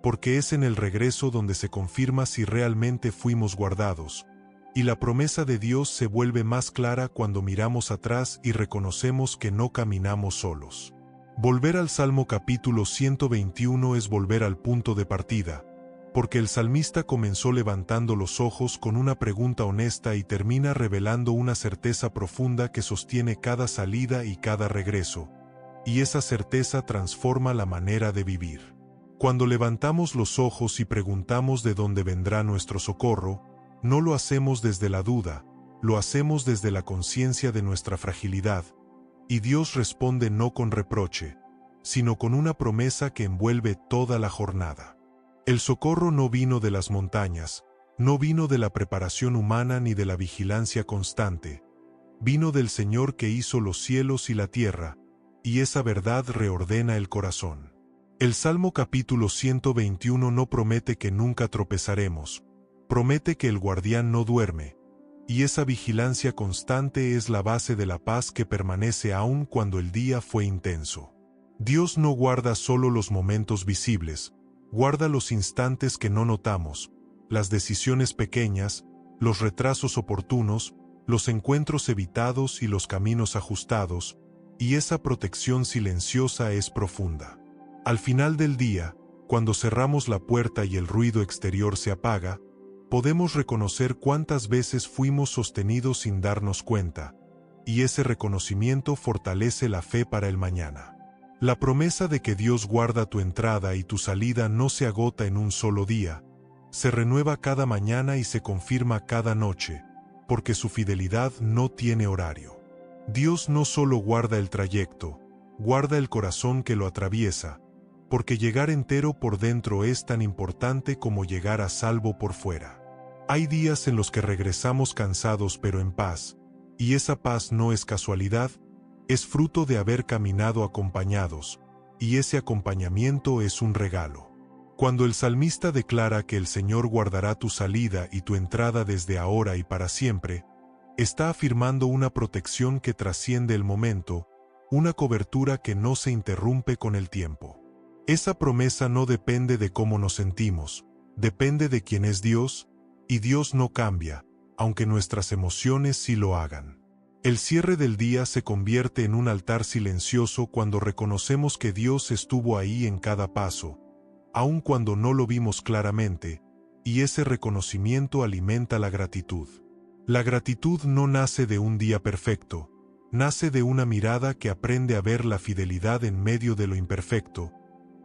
porque es en el regreso donde se confirma si realmente fuimos guardados, y la promesa de Dios se vuelve más clara cuando miramos atrás y reconocemos que no caminamos solos. Volver al Salmo capítulo 121 es volver al punto de partida, porque el salmista comenzó levantando los ojos con una pregunta honesta y termina revelando una certeza profunda que sostiene cada salida y cada regreso, y esa certeza transforma la manera de vivir. Cuando levantamos los ojos y preguntamos de dónde vendrá nuestro socorro, no lo hacemos desde la duda, lo hacemos desde la conciencia de nuestra fragilidad, y Dios responde no con reproche, sino con una promesa que envuelve toda la jornada. El socorro no vino de las montañas, no vino de la preparación humana ni de la vigilancia constante, vino del Señor que hizo los cielos y la tierra, y esa verdad reordena el corazón. El Salmo capítulo 121 no promete que nunca tropezaremos, promete que el guardián no duerme, y esa vigilancia constante es la base de la paz que permanece aún cuando el día fue intenso. Dios no guarda solo los momentos visibles, guarda los instantes que no notamos, las decisiones pequeñas, los retrasos oportunos, los encuentros evitados y los caminos ajustados, y esa protección silenciosa es profunda. Al final del día, cuando cerramos la puerta y el ruido exterior se apaga, podemos reconocer cuántas veces fuimos sostenidos sin darnos cuenta, y ese reconocimiento fortalece la fe para el mañana. La promesa de que Dios guarda tu entrada y tu salida no se agota en un solo día, se renueva cada mañana y se confirma cada noche, porque su fidelidad no tiene horario. Dios no solo guarda el trayecto, guarda el corazón que lo atraviesa, porque llegar entero por dentro es tan importante como llegar a salvo por fuera. Hay días en los que regresamos cansados pero en paz, y esa paz no es casualidad, es fruto de haber caminado acompañados, y ese acompañamiento es un regalo. Cuando el salmista declara que el Señor guardará tu salida y tu entrada desde ahora y para siempre, está afirmando una protección que trasciende el momento, una cobertura que no se interrumpe con el tiempo. Esa promesa no depende de cómo nos sentimos, depende de quién es Dios, y Dios no cambia, aunque nuestras emociones sí lo hagan. El cierre del día se convierte en un altar silencioso cuando reconocemos que Dios estuvo ahí en cada paso, aun cuando no lo vimos claramente, y ese reconocimiento alimenta la gratitud. La gratitud no nace de un día perfecto, nace de una mirada que aprende a ver la fidelidad en medio de lo imperfecto,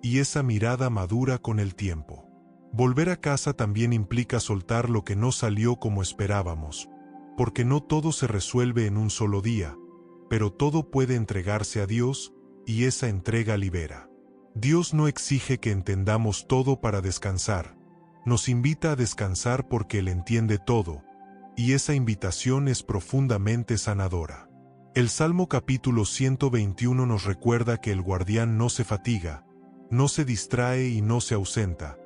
y esa mirada madura con el tiempo. Volver a casa también implica soltar lo que no salió como esperábamos, porque no todo se resuelve en un solo día, pero todo puede entregarse a Dios, y esa entrega libera. Dios no exige que entendamos todo para descansar, nos invita a descansar porque Él entiende todo, y esa invitación es profundamente sanadora. El Salmo capítulo 121 nos recuerda que el guardián no se fatiga, no se distrae y no se ausenta,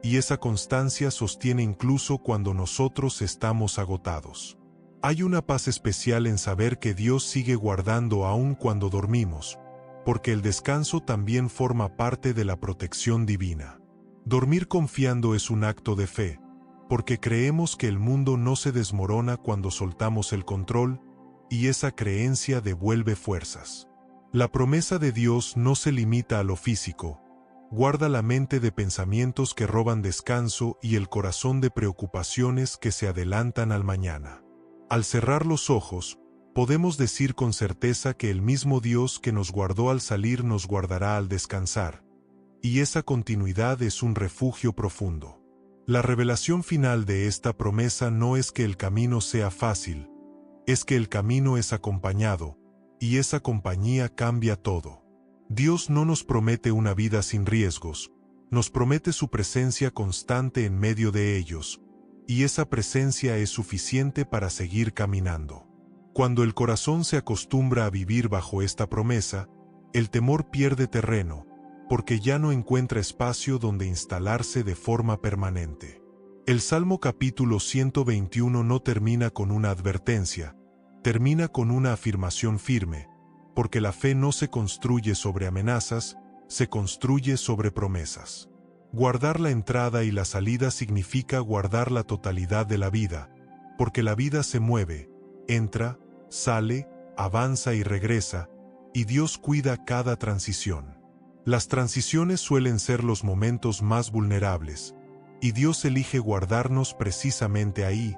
y esa constancia sostiene incluso cuando nosotros estamos agotados. Hay una paz especial en saber que Dios sigue guardando aún cuando dormimos, porque el descanso también forma parte de la protección divina. Dormir confiando es un acto de fe, porque creemos que el mundo no se desmorona cuando soltamos el control, y esa creencia devuelve fuerzas. La promesa de Dios no se limita a lo físico, guarda la mente de pensamientos que roban descanso y el corazón de preocupaciones que se adelantan al mañana. Al cerrar los ojos, podemos decir con certeza que el mismo Dios que nos guardó al salir nos guardará al descansar. Y esa continuidad es un refugio profundo. La revelación final de esta promesa no es que el camino sea fácil, es que el camino es acompañado, y esa compañía cambia todo. Dios no nos promete una vida sin riesgos, nos promete su presencia constante en medio de ellos, y esa presencia es suficiente para seguir caminando. Cuando el corazón se acostumbra a vivir bajo esta promesa, el temor pierde terreno, porque ya no encuentra espacio donde instalarse de forma permanente. El Salmo capítulo 121 no termina con una advertencia, termina con una afirmación firme, porque la fe no se construye sobre amenazas, se construye sobre promesas. Guardar la entrada y la salida significa guardar la totalidad de la vida, porque la vida se mueve, entra, sale, avanza y regresa, y Dios cuida cada transición. Las transiciones suelen ser los momentos más vulnerables, y Dios elige guardarnos precisamente ahí,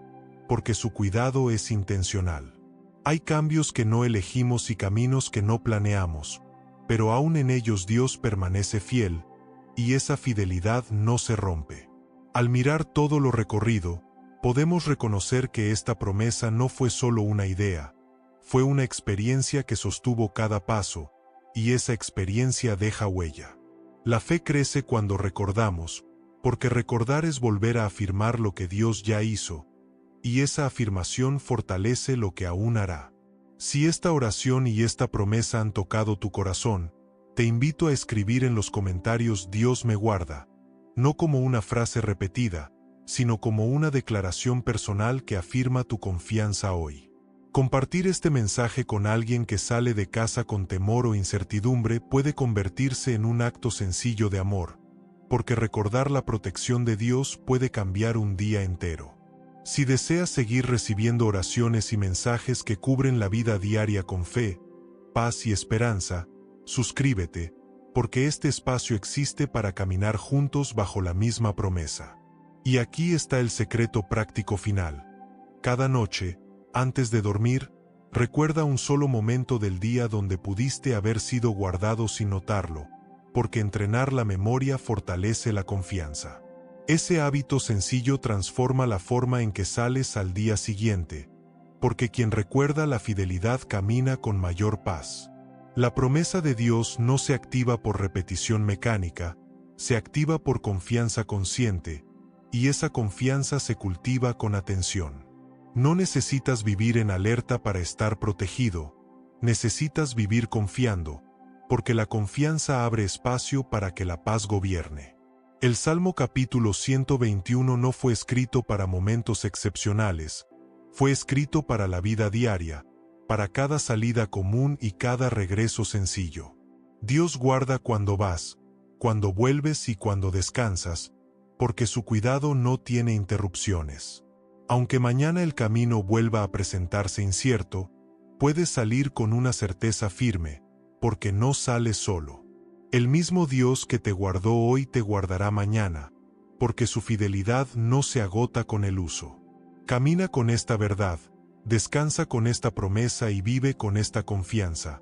porque su cuidado es intencional. Hay cambios que no elegimos y caminos que no planeamos, pero aún en ellos Dios permanece fiel, y esa fidelidad no se rompe. Al mirar todo lo recorrido, podemos reconocer que esta promesa no fue solo una idea, fue una experiencia que sostuvo cada paso, y esa experiencia deja huella. La fe crece cuando recordamos, porque recordar es volver a afirmar lo que Dios ya hizo, y esa afirmación fortalece lo que aún hará. Si esta oración y esta promesa han tocado tu corazón, te invito a escribir en los comentarios "Dios me guarda", no como una frase repetida, sino como una declaración personal que afirma tu confianza hoy. Compartir este mensaje con alguien que sale de casa con temor o incertidumbre puede convertirse en un acto sencillo de amor, porque recordar la protección de Dios puede cambiar un día entero. Si deseas seguir recibiendo oraciones y mensajes que cubren la vida diaria con fe, paz y esperanza, suscríbete, porque este espacio existe para caminar juntos bajo la misma promesa. Y aquí está el secreto práctico final. Cada noche, antes de dormir, recuerda un solo momento del día donde pudiste haber sido guardado sin notarlo, porque entrenar la memoria fortalece la confianza. Ese hábito sencillo transforma la forma en que sales al día siguiente, porque quien recuerda la fidelidad camina con mayor paz. La promesa de Dios no se activa por repetición mecánica, se activa por confianza consciente, y esa confianza se cultiva con atención. No necesitas vivir en alerta para estar protegido, necesitas vivir confiando, porque la confianza abre espacio para que la paz gobierne. El Salmo capítulo 121 no fue escrito para momentos excepcionales, fue escrito para la vida diaria, para cada salida común y cada regreso sencillo. Dios guarda cuando vas, cuando vuelves y cuando descansas, porque su cuidado no tiene interrupciones. Aunque mañana el camino vuelva a presentarse incierto, puedes salir con una certeza firme, porque no sales solo. El mismo Dios que te guardó hoy te guardará mañana, porque su fidelidad no se agota con el uso. Camina con esta verdad, descansa con esta promesa y vive con esta confianza,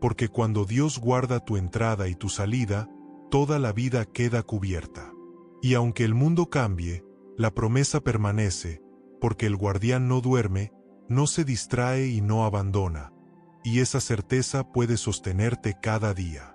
porque cuando Dios guarda tu entrada y tu salida, toda la vida queda cubierta. Y aunque el mundo cambie, la promesa permanece, porque el guardián no duerme, no se distrae y no abandona, y esa certeza puede sostenerte cada día.